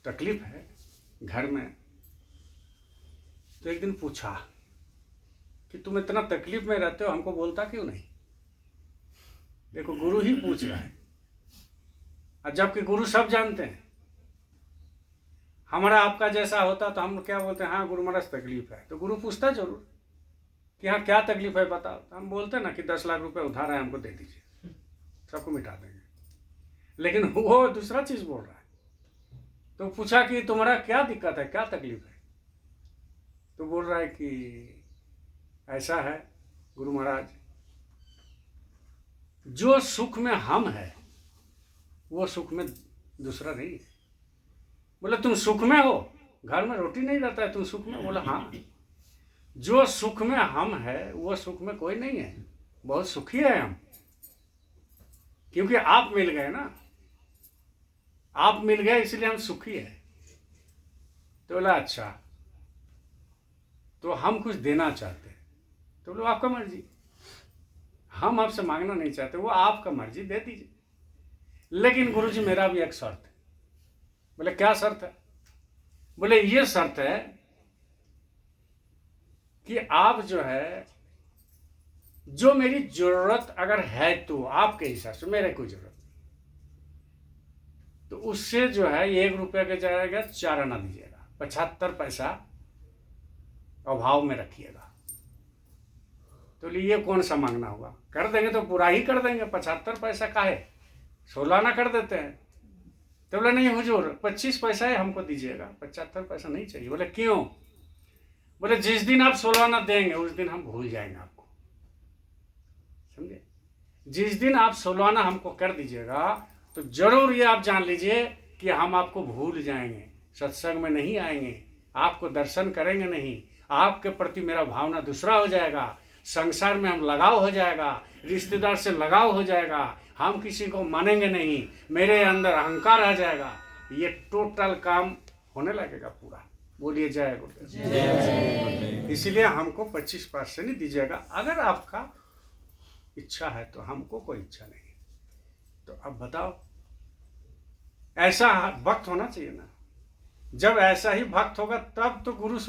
तकलीफ है घर में। तो एक दिन पूछा कि तुम इतना तकलीफ में रहते हो, हमको बोलता क्यों नहीं? देखो, गुरु ही पूछ रहा है, और जबकि गुरु सब जानते हैं। हमारा आपका जैसा होता तो हम क्या बोलते हैं, हाँ गुरु महाराज तकलीफ है। तो गुरु पूछता जरूर कि हाँ क्या तकलीफ है बताओ। तो हम बोलते ना कि 10 लाख रुपए उधार है, हमको दे दीजिए, सबको मिटा देंगे। लेकिन वो दूसरा चीज बोल रहा है। तो पूछा कि तुम्हारा क्या दिक्कत है, क्या तकलीफ है? तो बोल रहा है कि ऐसा है गुरु महाराज, जो सुख में हम है वो सुख में दूसरा नहीं है। बोले तुम सुख में हो, घर में रोटी नहीं रहता है, तुम सुख में? बोला हाँ, जो सुख में हम है वो सुख में कोई नहीं है, बहुत सुखी है हम, क्योंकि आप मिल गए ना, आप मिल गए इसलिए हम सुखी है। तो बोला अच्छा, तो हम कुछ देना चाहते हैं, तो बोलो आपका मर्जी, हम आपसे मांगना नहीं चाहते, वो आपका मर्जी, दे दीजिए। लेकिन गुरुजी मेरा भी एक शर्त है। बोले क्या शर्त है? बोले ये शर्त है कि आप जो है, जो मेरी जरूरत अगर है तो आपके हिसाब से, मेरे कोई जरूरत नहीं, तो उससे जो है 1 रुपया के जाएगा 4 आना दीजिएगा, 75 पैसा अभाव में रखिएगा। तो ये कौन सा मांगना हुआ? कर देंगे तो पूरा ही कर देंगे, 75 पैसा काहे, 16 आना कर देते हैं। तो बोले नहीं हुजूर 25 पैसा ही हमको दीजिएगा, 75 पैसा नहीं चाहिए। बोले क्यों? बोले जिस दिन आप 16 आना देंगे उस दिन हम भूल जाएंगे आपको, समझे? जिस दिन आप 16 आना हमको कर दीजिएगा तो जरूर ये आप जान लीजिए कि हम आपको भूल जाएंगे, सत्संग में नहीं आएंगे, आपको दर्शन करेंगे नहीं, आपके प्रति मेरा भावना दूसरा हो जाएगा, संसार में हम लगाव हो जाएगा, रिश्तेदार से लगाव हो जाएगा, हम किसी को मानेंगे नहीं, मेरे अंदर अहंकार आ जाएगा। ये टोटल काम होने लगेगा पूरा। बोलिए जय गुरुदेव। इसलिए हमको 25% नहीं दीजिएगा, अगर आपका इच्छा है तो, हमको कोई इच्छा नहीं। तो अब बताओ, ऐसा भक्त होना चाहिए ना। जब ऐसा ही भक्त होगा तब तो गुरु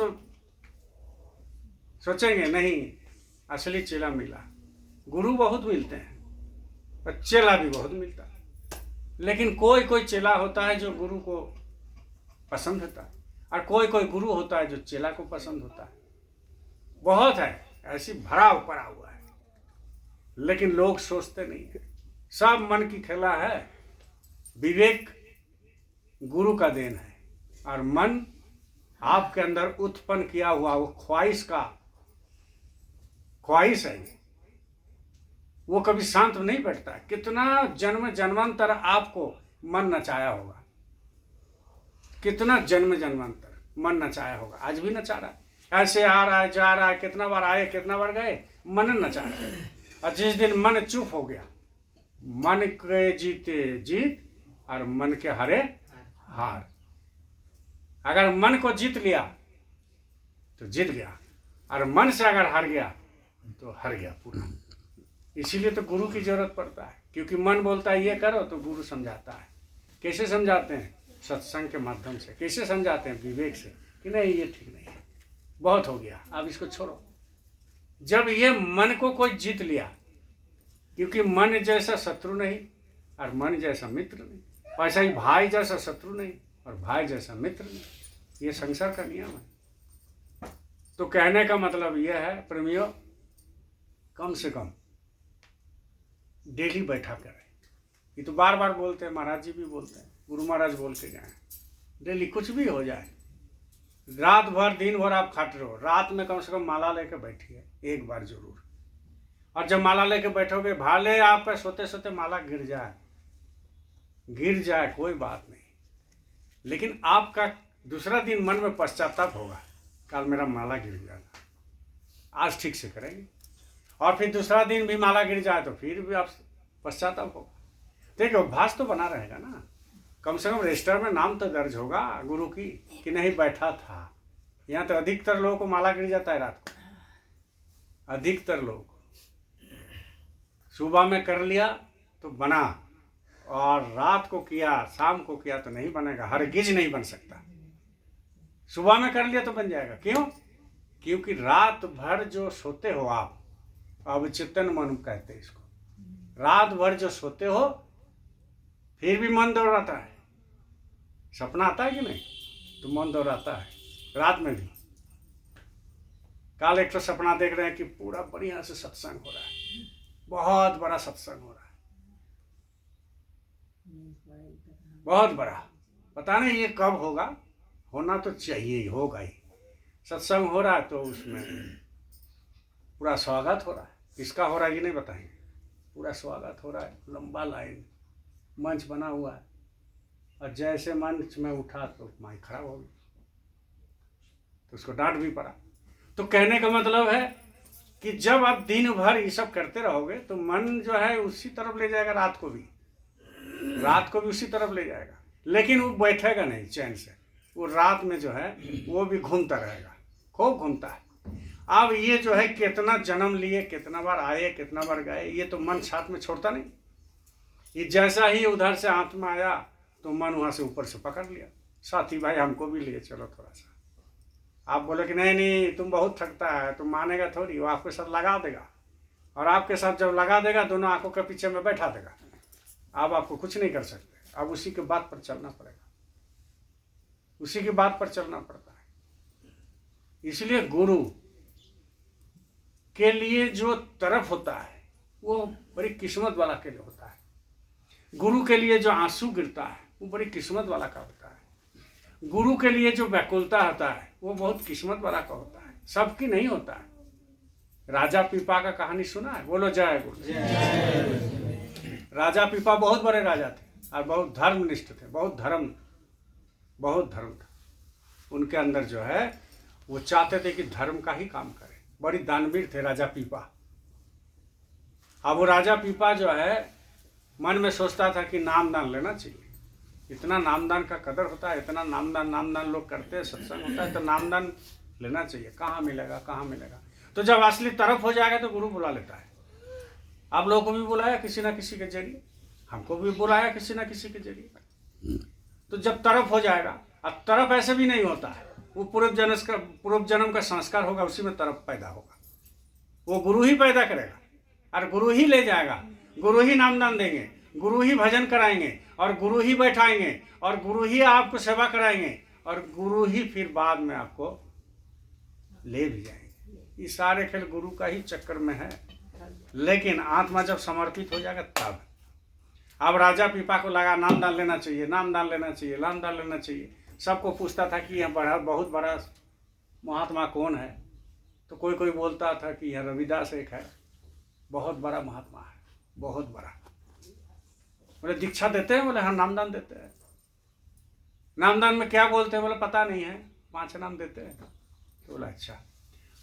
सोचेंगे नहीं असली चेला मिला। गुरु बहुत मिलते हैं और चेला भी बहुत मिलता है, लेकिन कोई कोई चेला होता है जो गुरु को पसंद होता है, और कोई कोई गुरु होता है जो चेला को पसंद होता है। बहुत है ऐसी भरा पड़ा हुआ है, लेकिन लोग सोचते नहीं है। सब मन की खेला है। विवेक गुरु का देन है, और मन आपके अंदर उत्पन्न किया हुआ वो ख्वाहिश है, वो कभी शांत नहीं बैठता। कितना जन्म जन्मांतर आपको मन नचाया होगा, कितना जन्म जन्मांतर मन नचाया होगा, आज भी नचा रहा है। ऐसे आ रहा है जा रहा है, कितना बार आए कितना बार गए, मन नचा रहा है। और जिस दिन मन चुप हो गया, मन के जीते जीत और मन के हारे हार। अगर मन को जीत लिया तो जीत गया, और मन से अगर हार गया तो हार गया पूरा। इसीलिए तो गुरु की जरूरत पड़ता है, क्योंकि मन बोलता है ये करो तो गुरु समझाता है। कैसे समझाते हैं? सत्संग के माध्यम से। कैसे समझाते हैं? विवेक से, कि नहीं ये ठीक नहीं है, बहुत हो गया, अब इसको छोड़ो। जब ये मन को कोई जीत लिया, क्योंकि मन जैसा शत्रु नहीं और मन जैसा मित्र नहीं, वैसा ही भाई जैसा शत्रु नहीं और भाई जैसा मित्र नहीं। ये संसार का नियम है। तो कहने का मतलब यह है प्रेमियों, कम से कम डेली बैठा करें। ये तो बार बार बोलते हैं, महाराज जी भी बोलते हैं, गुरु महाराज बोल के गए, डेली कुछ भी हो जाए, रात भर दिन भर आप खाते रहो, रात में कम से कम माला लेके बैठिए एक बार जरूर। और जब माला लेके बैठोगे, भाले आपका सोते सोते माला गिर जाए कोई बात नहीं, लेकिन आपका दूसरा दिन मन में पश्चाताप होगा, कल मेरा माला गिर गया था, आज ठीक से करेंगे। और फिर दूसरा दिन भी माला गिर जाए तो फिर भी आप पश्चाताप होगा। देखो अभ्यास तो बना रहेगा ना, कम से कम रजिस्टर में नाम तो दर्ज होगा गुरु की कि नहीं बैठा था। यहाँ तो अधिकतर लोगों को माला गिर जाता है रात को, अधिकतर लोग सुबह में कर लिया तो बना, और रात को किया शाम को किया तो नहीं बनेगा, हरगिज नहीं बन सकता। सुबह में कर लिया तो बन जाएगा। क्यों? क्योंकि रात भर जो सोते हो आप, अवचेतन मन कहते हैं इसको, रात भर जो सोते हो फिर भी मन दौड़ाता है। सपना आता है कि नहीं? तो मन दौड़ाता है रात में भी। कल एक तो सपना देख रहे हैं कि पूरा बढ़िया से सत्संग हो रहा है, बहुत बड़ा सत्संग हो रहा है, बहुत बड़ा। पता नहीं ये कब होगा, होना तो चाहिए ही, होगा ही। सत्संग हो रहा है तो उसमें पूरा स्वागत हो रहा है। किसका हो रहा है ये नहीं बताएंगे, पूरा स्वागत हो रहा है, लंबा लाइन, मंच बना हुआ है, और जैसे मंच में उठा तो माइक खराब हो गई, तो उसको डांट भी पड़ा। तो कहने का मतलब है कि जब आप दिन भर ये सब करते रहोगे तो मन जो है उसी तरफ ले जाएगा, रात को भी उसी तरफ ले जाएगा, लेकिन वो बैठेगा नहीं चैन से। वो रात में जो है वो भी घूमता रहेगा, खूब घूमता है। अब ये जो है कितना जन्म लिए, कितना बार आए, कितना बार गए, ये तो मन साथ में छोड़ता नहीं। ये जैसा ही उधर से हाथ में आया तो मन वहाँ से ऊपर से पकड़ लिया, साथी भाई हमको भी लिए चलो थोड़ा सा। आप बोले कि नहीं नहीं तुम बहुत थकता है, तुम मानेगा थोड़ी, वो आपके साथ लगा देगा, और आपके साथ जब लगा देगा दोनों आंखों के पीछे में बैठा देगा, अब आपको कुछ नहीं कर सकते। अब उसी के बात पर चलना पड़ेगा, उसी की बात पर चलना पड़ता है। इसलिए गुरु के लिए जो तरफ होता है वो बड़ी किस्मत वाला के लिए होता है। गुरु के लिए जो आंसू गिरता है वो बड़ी किस्मत वाला का होता है। गुरु के लिए जो व्याकुलता होता है वो बहुत किस्मत वाला का होता है, सबकी नहीं होता है। राजा पीपा का कहानी सुना है? बोलो जय गुरु। राजा पीपा बहुत बड़े राजा थे और बहुत धर्मनिष्ठ थे, बहुत धर्म था उनके अंदर। जो है वो चाहते थे कि धर्म का ही काम करें, बड़ी दानवीर थे राजा पीपा। अब वो राजा पीपा जो है मन में सोचता था कि नामदान लेना चाहिए, इतना नामदान का कदर होता है, इतना नामदान लोग करते हैं, सत्संग होता है, तो नामदान लेना चाहिए, कहाँ मिलेगा कहाँ मिलेगा। तो जब असली तरफ हो जाएगा तो गुरु बुला लेता है। आप लोगों को भी बुलाया किसी ना किसी के जरिए, हमको भी बुलाया किसी ना किसी के जरिए। तो जब तरफ हो जाएगा, अब तरफ ऐसे भी नहीं होता है, वो पूर्व जन्म का संस्कार होगा, उसी में तरफ पैदा होगा। वो गुरु ही पैदा करेगा और गुरु ही ले जाएगा, गुरु ही नामदान देंगे, गुरु ही भजन कराएंगे, और गुरु ही बैठाएंगे, और गुरु ही आपको सेवा कराएंगे, और गुरु ही फिर बाद में आपको ले भी जाएंगे। ये सारे खेल गुरु का ही चक्कर में है। लेकिन आत्मा जब समर्पित हो जाएगा तब। अब राजा पीपा को लगा नामदान लेना चाहिए, नामदान लेना चाहिए, नामदान लेना चाहिए। सबको पूछता था कि यह बहुत बड़ा महात्मा कौन है, तो कोई कोई बोलता था कि यह रविदास एक है, बहुत बड़ा महात्मा है, बहुत बड़ा। बोले दीक्षा देते हैं? बोले हाँ नामदान देते हैं। नामदान में क्या बोलते हैं? बोले पता नहीं है, 5 नाम देते हैं। तो बोला अच्छा।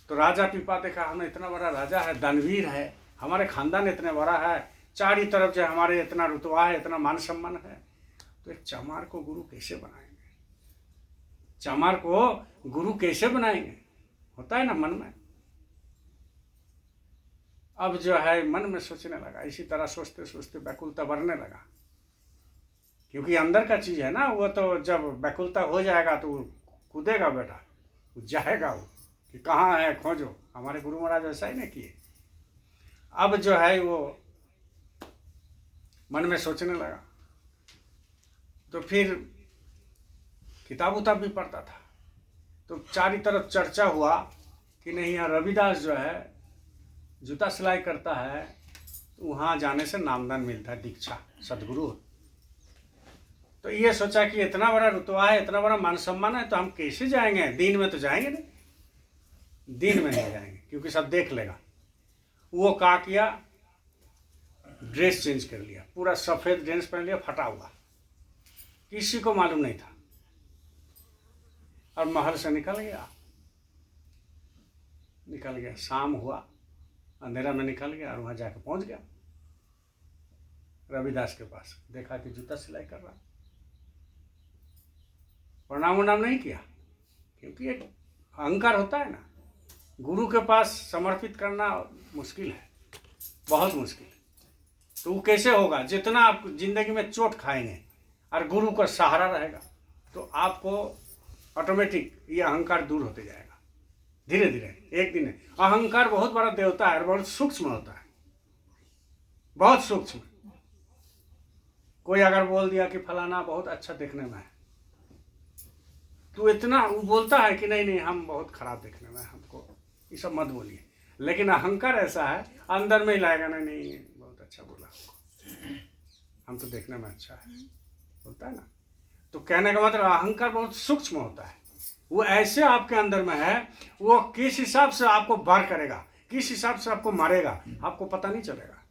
तो राजा पीपा देखा हमें इतना बड़ा राजा है, दानवीर है, हमारे खानदान इतने बड़ा है, चारों तरफ जो हमारे इतना रुतबा है, इतना मान सम्मान है, तो एक चमार को गुरु कैसे बनाएंगे? चमार को गुरु कैसे बनाएंगे? होता है ना मन में। अब जो है मन में सोचने लगा, इसी तरह सोचते सोचते व्याकुलता बढ़ने लगा, क्योंकि अंदर का चीज है ना, वो तो जब व्याकुलता हो जाएगा तो कूदेगा बेटा, जाएगा वो कि कहाँ है खोजो। हमारे गुरु महाराज ऐसा ही नहीं किए। अब जो है वो मन में सोचने लगा, तो फिर किताब उताब भी पढ़ता था। तो चारों तरफ चर्चा हुआ कि नहीं यार रविदास जो है जूता सिलाई करता है, तो वहाँ जाने से नामदान मिलता है, दीक्षा सदगुरु। तो ये सोचा कि इतना बड़ा रुतबा है, इतना बड़ा मान सम्मान है, तो हम कैसे जाएंगे? दिन में तो जाएंगे नहीं, दिन में नहीं जाएंगे क्योंकि सब देख लेगा। वो क्या किया, ड्रेस चेंज कर लिया, पूरा सफ़ेद ड्रेस पहन लिया, फटा हुआ, किसी को मालूम नहीं था, और महल से निकल गया। शाम हुआ, अंधेरा में निकल गया और वहाँ जाकर पहुँच गया रविदास के पास। देखा कि जूता सिलाई कर रहा, प्रणाम उनाम नहीं किया, क्योंकि एक अहंकार होता है ना, गुरु के पास समर्पित करना मुश्किल है, बहुत मुश्किल है। तो वो कैसे होगा? जितना आप जिंदगी में चोट खाएंगे और गुरु का सहारा रहेगा तो आपको ऑटोमेटिक ये अहंकार दूर होते जाएगा धीरे धीरे। एक दिन अहंकार बहुत बड़ा देवता है और बहुत सूक्ष्म होता है, बहुत सूक्ष्म। कोई अगर बोल दिया कि फलाना बहुत अच्छा देखने में है, तो इतना वो बोलता है कि नहीं नहीं हम बहुत खराब देखने में, हमको ये सब मत बोलिए। लेकिन अहंकार ऐसा है, अंदर में ही लाएगा, नहीं नहीं बहुत अच्छा बोला, हम तो देखने में अच्छा है, बोलता है ना। तो कहने का मतलब अहंकार बहुत सूक्ष्म होता है, वो ऐसे आपके अंदर में है, वो किस हिसाब से आपको वार करेगा, किस हिसाब से आपको मारेगा, आपको पता नहीं चलेगा।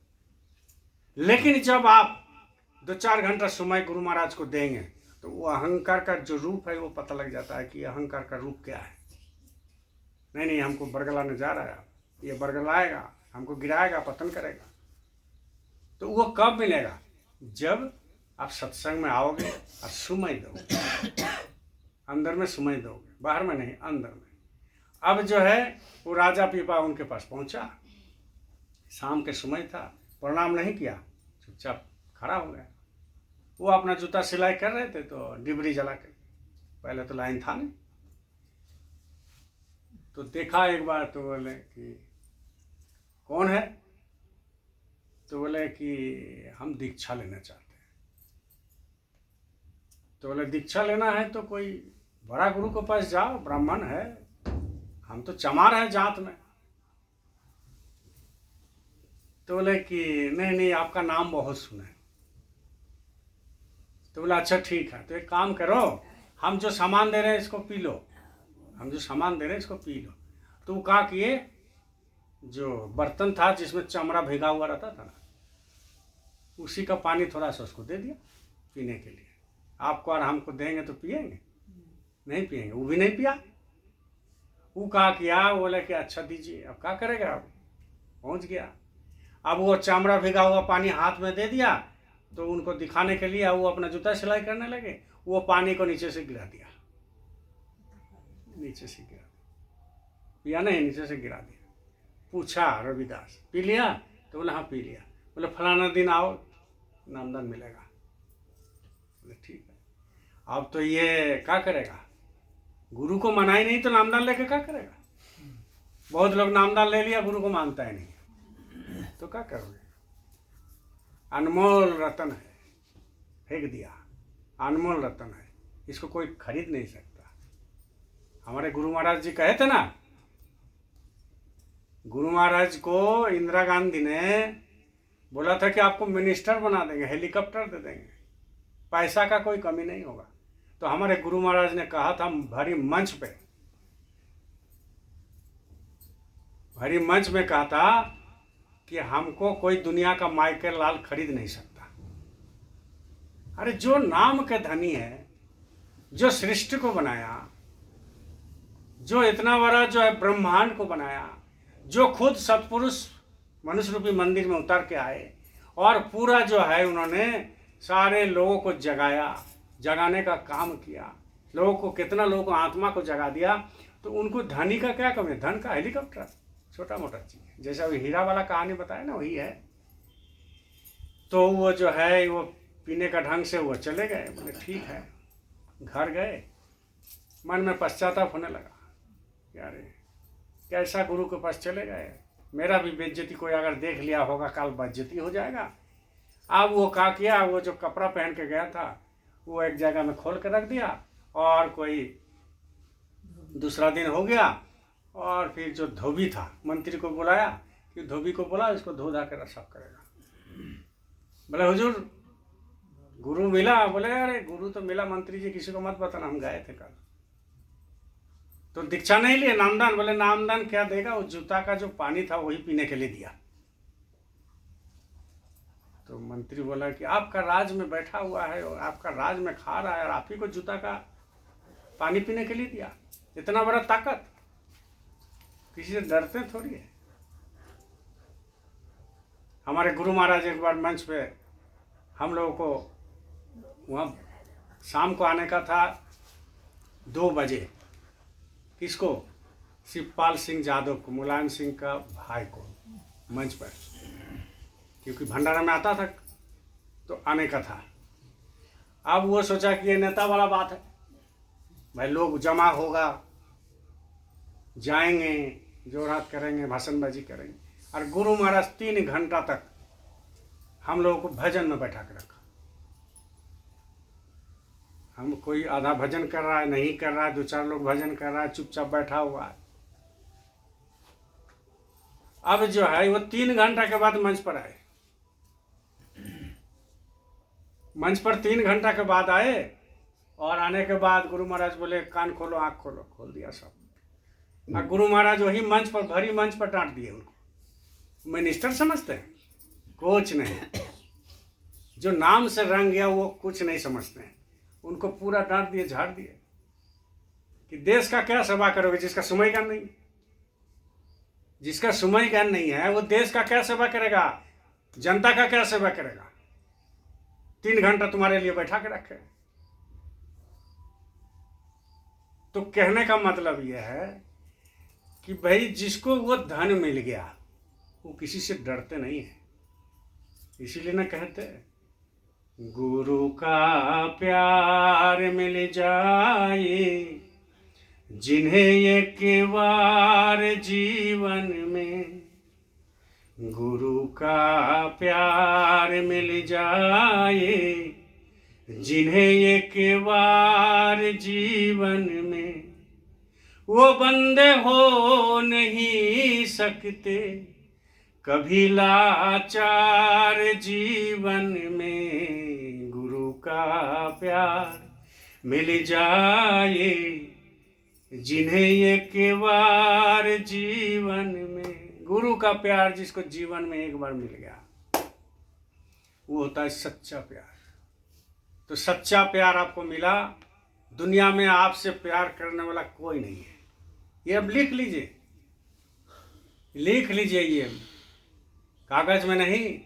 लेकिन जब आप 2-4 घंटा समय गुरु महाराज को देंगे तो वो अहंकार का जो रूप है वो पता लग जाता है कि अहंकार का रूप क्या है। नहीं नहीं हमको बरगलाने जा रहा है, ये बरगलाएगा, हमको गिराएगा, पतन करेगा। तो वो कब मिलेगा? जब आप सत्संग में आओगे और सुमय दोगे, अंदर में सुमय दोगे, बाहर में नहीं, अंदर में। अब जो है वो राजा पीपा उनके पास पहुंचा, शाम के समय था, प्रणाम नहीं किया, चुपचाप खड़ा हो गया। वो अपना जूता सिलाई कर रहे थे तो डिबरी जला के, पहले तो लाइन था नहीं, तो देखा एक बार, तो बोले कि कौन है? तो बोले कि हम दीक्षा लेना चाहते हैं। तो बोले दीक्षा लेना है तो कोई बड़ा गुरु के पास जाओ, ब्राह्मण है, हम तो चमार है जात में। तो बोले कि नहीं नहीं, आपका नाम बहुत सुना है। तो बोला अच्छा ठीक है, तो एक काम करो, हम जो सामान दे रहे हैं इसको पी लो, हम जो सामान दे रहे हैं इसको पी लो। तो वो कहा कि ये जो बर्तन था जिसमें चमड़ा भिगा हुआ रहता था ना, उसी का पानी थोड़ा सा उसको दे दिया पीने के लिए। आपको और हमको देंगे तो पिएंगे? नहीं पिएंगे। वो भी नहीं पिया। वो कहा किया, बोले कि अच्छा दीजिए। अब क्या करेगा, अब पहुंच गया। अब वो चमड़ा भिगा हुआ पानी हाथ में दे दिया, तो उनको दिखाने के लिए वो अपना जूता सिलाई करने लगे। वो पानी को नीचे से गिरा दिया, नीचे से गिरा दिया, पिया नहीं, नीचे से गिरा दिया। पूछा रविदास, पी लिया? तो बोले हाँ पी लिया। बोले फलाना दिन आओ, नामदान मिलेगा। बोले ठीक है। अब तो ये क्या करेगा, गुरु को मना ही नहीं तो नामदान लेके क्या करेगा? बहुत लोग नामदान ले लिया, गुरु को मानता ही नहीं, तो क्या करोगे? अनमोल रतन है, फेंक दिया। अनमोल रतन है, इसको कोई खरीद नहीं सकता। हमारे गुरु महाराज जी कहे थे ना, गुरु महाराज को इंदिरा गांधी ने बोला था कि आपको मिनिस्टर बना देंगे, हेलीकॉप्टर दे देंगे, पैसा का कोई कमी नहीं होगा। तो हमारे गुरु महाराज ने कहा था भरी मंच पे, भरी मंच में कहा था कि हमको कोई दुनिया का माइकल लाल खरीद नहीं सकता। अरे जो नाम के धनी है, जो सृष्टि को बनाया, जो इतना बड़ा जो है ब्रह्मांड को बनाया, जो खुद सतपुरुष मनुष्य रूपी मंदिर में उतर के आए और पूरा जो है उन्होंने सारे लोगों को जगाया, जगाने का काम किया, लोगों को, कितना लोगों को आत्मा को जगा दिया। तो उनको धनी का क्या कमी? धन का हेलीकॉप्टर, छोटा मोटा चीज, जैसा वो हीरा वाला कहानी बताया ना, वही है। तो वो जो है वो पीने का ढंग से वो चले गए। बोले ठीक है। घर गए, मन में पश्चाताप होने लगा, यार कैसा गुरु के पास चले गए, मेरा भी बेइज्जती कोई अगर देख लिया होगा, कल बेइज्जती हो जाएगा। अब वो क्या किया, वो जो कपड़ा पहन के गया था वो एक जगह में खोल के रख दिया, और कोई दूसरा दिन हो गया, और फिर जो धोबी था मंत्री को बुलाया कि धोबी को बोला इसको धो धा कर साफ करेगा। बोले हुजूर गुरु मिला? बोले अरे गुरु तो मिला मंत्री जी, किसी को मत बताना, हम गए थे कल। तो दीक्षा नहीं लिए, नामदान? बोले नामदान क्या देगा, वो जूता का जो पानी था वही पीने के लिए दिया। तो मंत्री बोला कि आपका राज में बैठा हुआ है और आपका राज में खा रहा है और आप ही को जूता का पानी पीने के लिए दिया? इतना बड़ा ताकत, किसी से डरते थोड़ी है। हमारे गुरु महाराज एक बार मंच पे हम लोगों को वहाँ शाम को आने का था 2 बजे। किसको? शिवपाल सिंह यादव को, मुलायम सिंह का भाई को, मंच पर, क्योंकि भंडारा में आता था तो आने का था। अब वो सोचा कि ये नेता वाला बात है, भाई लोग जमा होगा, जाएंगे, जोरहाट करेंगे, भाषणबाजी करेंगे। और गुरु महाराज 3 घंटा तक हम लोगों को भजन में बैठा के रखा। हम, कोई आधा भजन कर रहा है, नहीं कर रहा है, 2-4 लोग भजन कर रहा है, चुपचाप बैठा हुआ है। अब जो है वो 3 घंटा के बाद मंच पर आए। मंच पर 3 घंटा के बाद आए, और आने के बाद गुरु महाराज बोले कान खोलो, आंख खोलो, खोल दिया सब। और गुरु महाराज वही मंच पर, भरी मंच पर डांट दिए उनको। मिनिस्टर समझते हैं? कुछ नहीं। जो नाम से रंग गया वो कुछ नहीं समझते हैं। उनको पूरा डांट दिए, झाड़ दिए कि देश का क्या सेवा करोगे जिसका समय ज्ञान नहीं, जिसका समय ज्ञान नहीं है वो देश का क्या सेवा करेगा, जनता का क्या सेवा करेगा? 3 घंटा तुम्हारे लिए बैठा के रखे। तो कहने का मतलब यह है कि भाई जिसको वो धन मिल गया वो किसी से डरते नहीं है। इसीलिए ना कहते गुरु का प्यार मिल जाए जिन्हें एक बार जीवन में, गुरु का प्यार मिल जाए जिन्हें एक बार जीवन में, वो बंदे हो नहीं सकते कभी लाचार जीवन में। गुरु का प्यार मिल जाए जिन्हें एक बार जीवन में, गुरु का प्यार जिसको जीवन में एक बार मिल गया वो होता है सच्चा प्यार। तो सच्चा प्यार आपको मिला, दुनिया में आपसे प्यार करने वाला कोई नहीं है। ये अब लिख लीजिए, लिख लीजिए, ये कागज में नहीं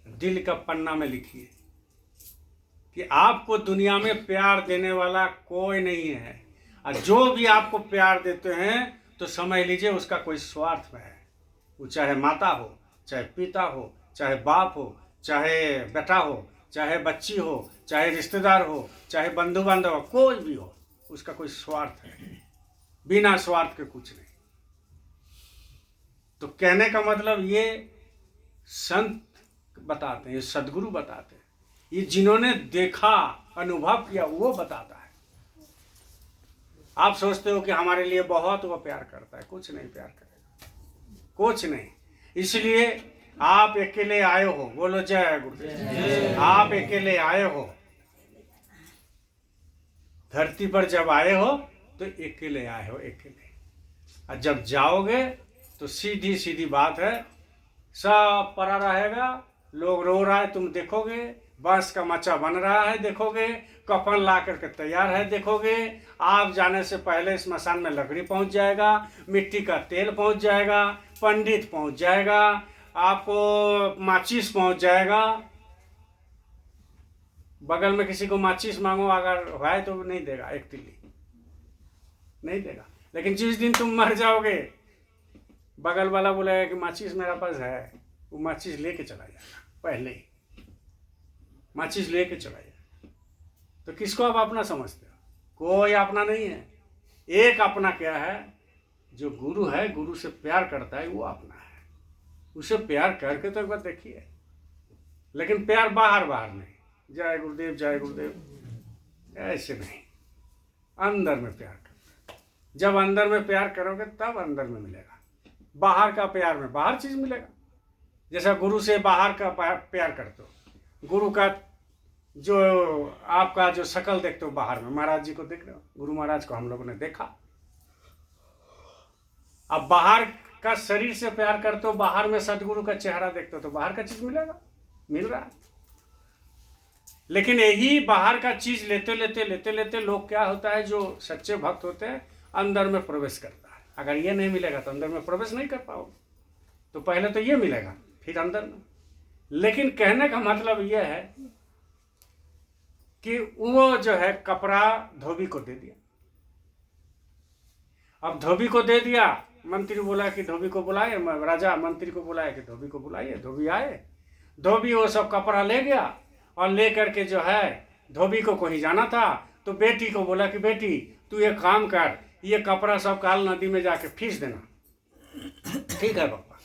दिल का पन्ना में लिखिए कि आपको दुनिया में प्यार देने वाला कोई नहीं है। और जो भी आपको प्यार देते हैं तो समझ लीजिए उसका कोई स्वार्थ में है। वो चाहे माता हो, चाहे पिता हो, चाहे बाप हो, चाहे बेटा हो, चाहे बच्ची हो, चाहे रिश्तेदार हो, चाहे बंधु बांधव हो, कोई भी हो, उसका कोई स्वार्थ है। बिना स्वार्थ के कुछ नहीं। तो कहने का मतलब ये संत बताते हैं, ये सदगुरु बताते हैं, ये जिन्होंने देखा अनुभव किया वो बताता है। आप सोचते हो कि हमारे लिए बहुत वो प्यार करता है, कुछ नहीं प्यार करेगा, कुछ नहीं। इसलिए आप अकेले आए हो, बोलो जय गुरुदेव। आप अकेले आए हो, धरती पर जब आए हो तो अकेले आए हो, अकेले। और जब जाओगे तो सीधी सीधी बात है, सब पड़ा रहेगा, लोग रो रहा है तुम देखोगे, बांस का मचा बन रहा है देखोगे, कफन ला करके तैयार है देखोगे, आप जाने से पहले स्मशान में लकड़ी पहुंच जाएगा, मिट्टी का तेल पहुंच जाएगा, पंडित पहुंच जाएगा, आपको माचिस पहुंच जाएगा। बगल में किसी को माचिस मांगो अगर है तो नहीं देगा, एक तिल्ली नहीं देगा। लेकिन जिस दिन तुम मर जाओगे बगल वाला बोलेगा कि माचिस मेरा पास है, वो माचिस लेके चला जाएगा, पहले ही माचिस लेके चला जाएगा। तो किसको आप अपना समझते हो? कोई अपना नहीं है। एक अपना क्या है? जो गुरु है, गुरु से प्यार करता है, वो अपना है। उसे प्यार करके तो एक बार देखिए। लेकिन प्यार बाहर बाहर नहीं, जय गुरुदेव जय गुरुदेव ऐसे नहीं, अंदर में प्यार करना। जब अंदर में प्यार करोगे तब अंदर में मिलेगा। बाहर का प्यार में बाहर चीज मिलेगा। जैसा गुरु से बाहर का प्यार करते हो, गुरु का जो आपका जो शकल देखते हो बाहर में, महाराज जी को देख रहे हो, गुरु महाराज को हम लोगों ने देखा। अब बाहर का शरीर से प्यार करते हो, बाहर में सदगुरु का चेहरा देखते हो, तो बाहर का चीज मिलेगा, मिल रहा है। लेकिन यही बाहर का चीज लेते लेते लेते लेते लोग क्या होता है, जो सच्चे भक्त होते हैं अंदर में प्रवेश करता है। अगर ये नहीं मिलेगा तो अंदर में प्रवेश नहीं कर पाओगे। तो पहले तो ये मिलेगा फिर अंदर में। लेकिन कहने का मतलब यह है कि वो जो है कपड़ा धोबी को दे दिया। अब धोबी को दे दिया, मंत्री बोला कि धोबी को बुलाए, राजा मंत्री को बुलाया कि धोबी को बुलाइए। धोबी आए, धोबी वो सब कपड़ा ले गया और ले करके जो है धोबी को कहीं जाना था, तो बेटी को बोला कि बेटी तू ये काम कर, ये कपड़ा सब काल नदी में जाके फीस देना। ठीक है पापा।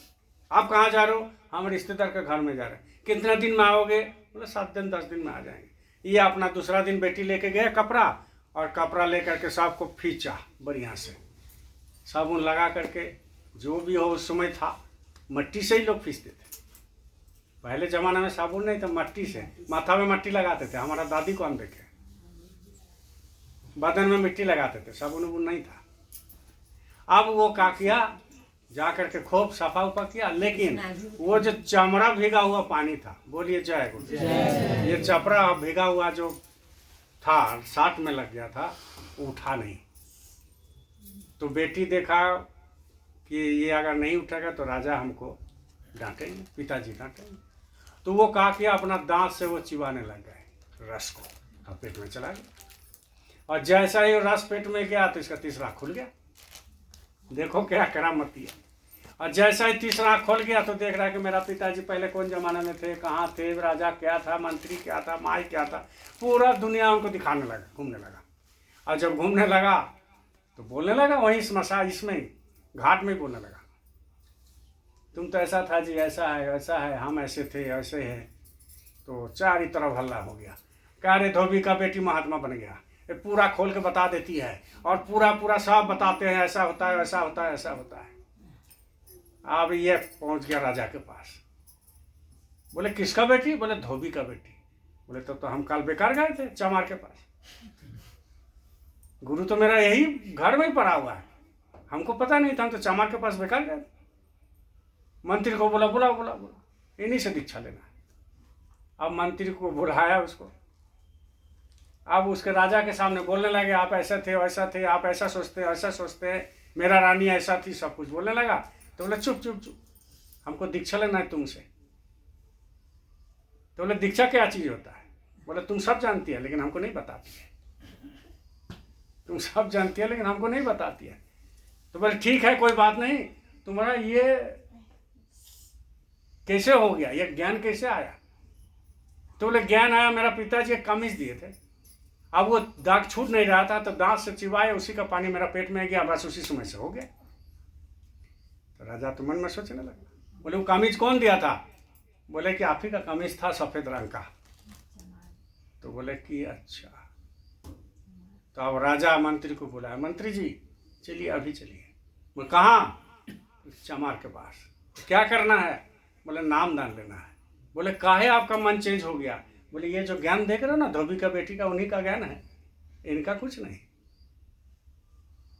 आप कहाँ जा रहे हो? हम रिश्तेदार के घर में जा रहे हैं। कितने दिन में आओगे? बोले 7 दिन 10 दिन में आ जाएंगे। ये अपना दूसरा दिन बेटी लेके गया कपड़ा, और कपड़ा ले करके सबको फींचा बढ़िया से, साबुन लगा करके, जो भी हो उस समय था मट्टी से ही लोग फींचते थे। पहले जमाना में साबुन नहीं था, मट्टी से माथा में मट्टी लगाते थे। हमारा दादी को हम देखे बदन में मिट्टी लगाते थे, साबुन उबुन नहीं था। अब वो क्या किया, जा करके खूब सफा उपा किया, लेकिन वो जो चमड़ा भीगा हुआ पानी था, बोलिए जय गुरु, ये चपड़ा भीगा हुआ जो था साथ में लग गया था, उठा नहीं। तो बेटी देखा कि ये अगर नहीं उठेगा तो राजा हमको डांटेंगे, पिताजी डांटेंगे। तो वो क्या किया, अपना दांत से वो चिबाने लग गए रस को, और पेट में चला गया। और जैसा ही रस पेट में गया तो इसका तीसरा खुल गया। देखो क्या करामती है। और जैसा ही तीसरा आँख खोल गया तो देख रहा है कि मेरा पिताजी पहले कौन जमाने में थे, कहाँ थे, राजा क्या था, मंत्री क्या था, माई क्या था, पूरा दुनिया उनको दिखाने लगा, घूमने लगा। और जब घूमने लगा तो बोलने लगा वहीं स्मशान इसमें घाट में बोलने लगा, तुम तो ऐसा था जी, ऐसा है वैसा है, हम ऐसे थे ऐसे हैं। तो चारों तरफ हल्ला हो गया। कह रहे धोबी का बेटी महात्मा बन गया, ये पूरा खोल के बता देती है और पूरा पूरा सब बताते हैं, ऐसा होता है वैसा होता है ऐसा होता है। अब ये पहुंच गया राजा के पास। बोले किसका बेटी? बोले धोबी का बेटी। बोले तो हम कल बेकार गए थे चमार के पास, गुरु तो मेरा यही घर में ही पड़ा हुआ है, हमको पता नहीं था, हम तो चमार के पास बेकार गए। मंत्री को बोला बुला बुला बुला, इन्हीं से दीक्षा लेना है। अब मंत्री को बुलाया उसको, अब उसके राजा के सामने बोलने लगे, आप ऐसा थे वैसा थे, आप ऐसा सोचते ऐसा सोचते, मेरा रानी ऐसा थी, सब कुछ बोलने लगा। तो बोले चुप चुप चुप, हमको दीक्षा लेना है तुमसे। तो बोले दीक्षा क्या चीज़ होता है? बोले तुम सब जानती है लेकिन हमको नहीं बताती है, तुम सब जानती है लेकिन हमको नहीं बताती है। तो बोले ठीक है कोई बात नहीं, तुम्हारा ये कैसे हो गया, ये ज्ञान कैसे आया? तो बोले ज्ञान आया, मेरा पिताजी एक कमीज दिए थे, अब वो दाग छूट नहीं रहा था, तो दांत से चिबाए, उसी का पानी मेरा पेट में गया, बस उसी समय से हो गया। तो राजा तो मन में सोचने लगा। बोले वो कमीज कौन दिया था? बोले कि आप ही का कमीज था सफ़ेद रंग का। तो बोले कि अच्छा। तो अब राजा मंत्री को बुलाया, मंत्री जी चलिए अभी चलिए। बोले कहाँ? चमार के पास। क्या करना है? बोले नाम दान लेना है। बोले काहे आपका मन चेंज हो गया? बोले ये जो ज्ञान देख रहे हो ना धोबी का बेटी का, उन्हीं का ज्ञान है, इनका कुछ नहीं।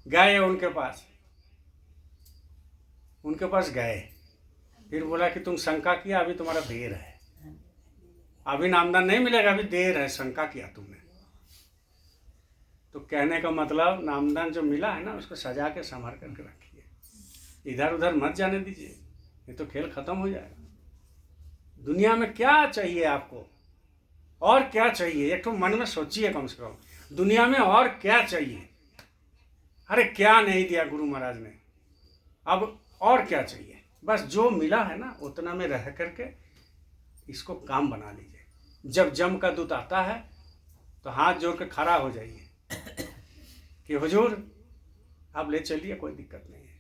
गए उनके पास गए, फिर बोला कि तुम शंका किया, अभी तुम्हारा देर है, अभी नामदान नहीं मिलेगा, अभी देर है, शंका किया तुमने। तो कहने का मतलब नामदान जो मिला है ना उसको सजा के संभाल करके रखिए, इधर उधर मत जाने दीजिए, नहीं तो खेल खत्म हो जाएगा। दुनिया में क्या चाहिए आपको, और क्या चाहिए? एक तो मन में सोचिए कम से कम, दुनिया में और क्या चाहिए? अरे क्या नहीं दिया गुरु महाराज ने, अब और क्या चाहिए? बस जो मिला है ना उतना में रह करके इसको काम बना लीजिए। जब जम का दूत आता है तो हाथ जोड़ के खड़ा हो जाइए कि हुजूर आप ले चलिए, कोई दिक्कत नहीं है,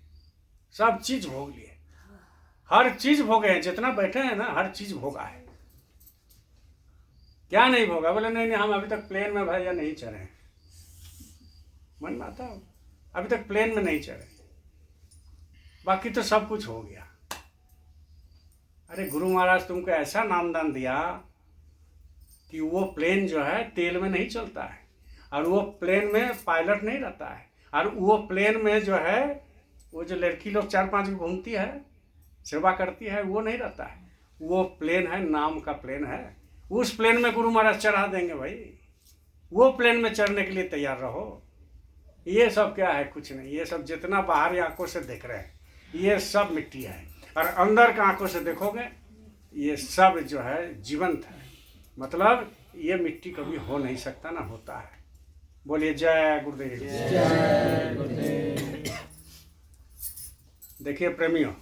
सब चीज़ भोग लिए, हर चीज़ भोगे हैं, जितना बैठे हैं ना हर चीज़ भोगा है। क्या नहीं भोगा? बोले नहीं नहीं हम अभी तक प्लेन में भैया नहीं चढ़े हैं। मन में आता हो, अभी तक प्लेन में नहीं चढ़े, बाकी तो सब कुछ हो गया। अरे गुरु महाराज तुमको ऐसा नामदान दिया कि वो प्लेन जो है तेल में नहीं चलता है, और वो प्लेन में पायलट नहीं रहता है, और वो प्लेन में जो है वो जो लड़की लोग 4-5 घूमती है सेवा करती है वो नहीं रहता है। वो प्लेन है, नाम का प्लेन है, उस प्लेन में गुरु महाराज चढ़ा देंगे भाई, वो प्लेन में चढ़ने के लिए तैयार रहो। ये सब क्या है? कुछ नहीं। ये सब जितना बाहरी आंखों से देख रहे हैं ये सब मिट्टी है, और अंदर का आंखों से देखोगे ये सब जो है जीवंत है। मतलब ये मिट्टी कभी हो नहीं सकता, ना होता है। बोलिए जय गुरुदेव। जय गुरुदेव। देखिए प्रेमियों,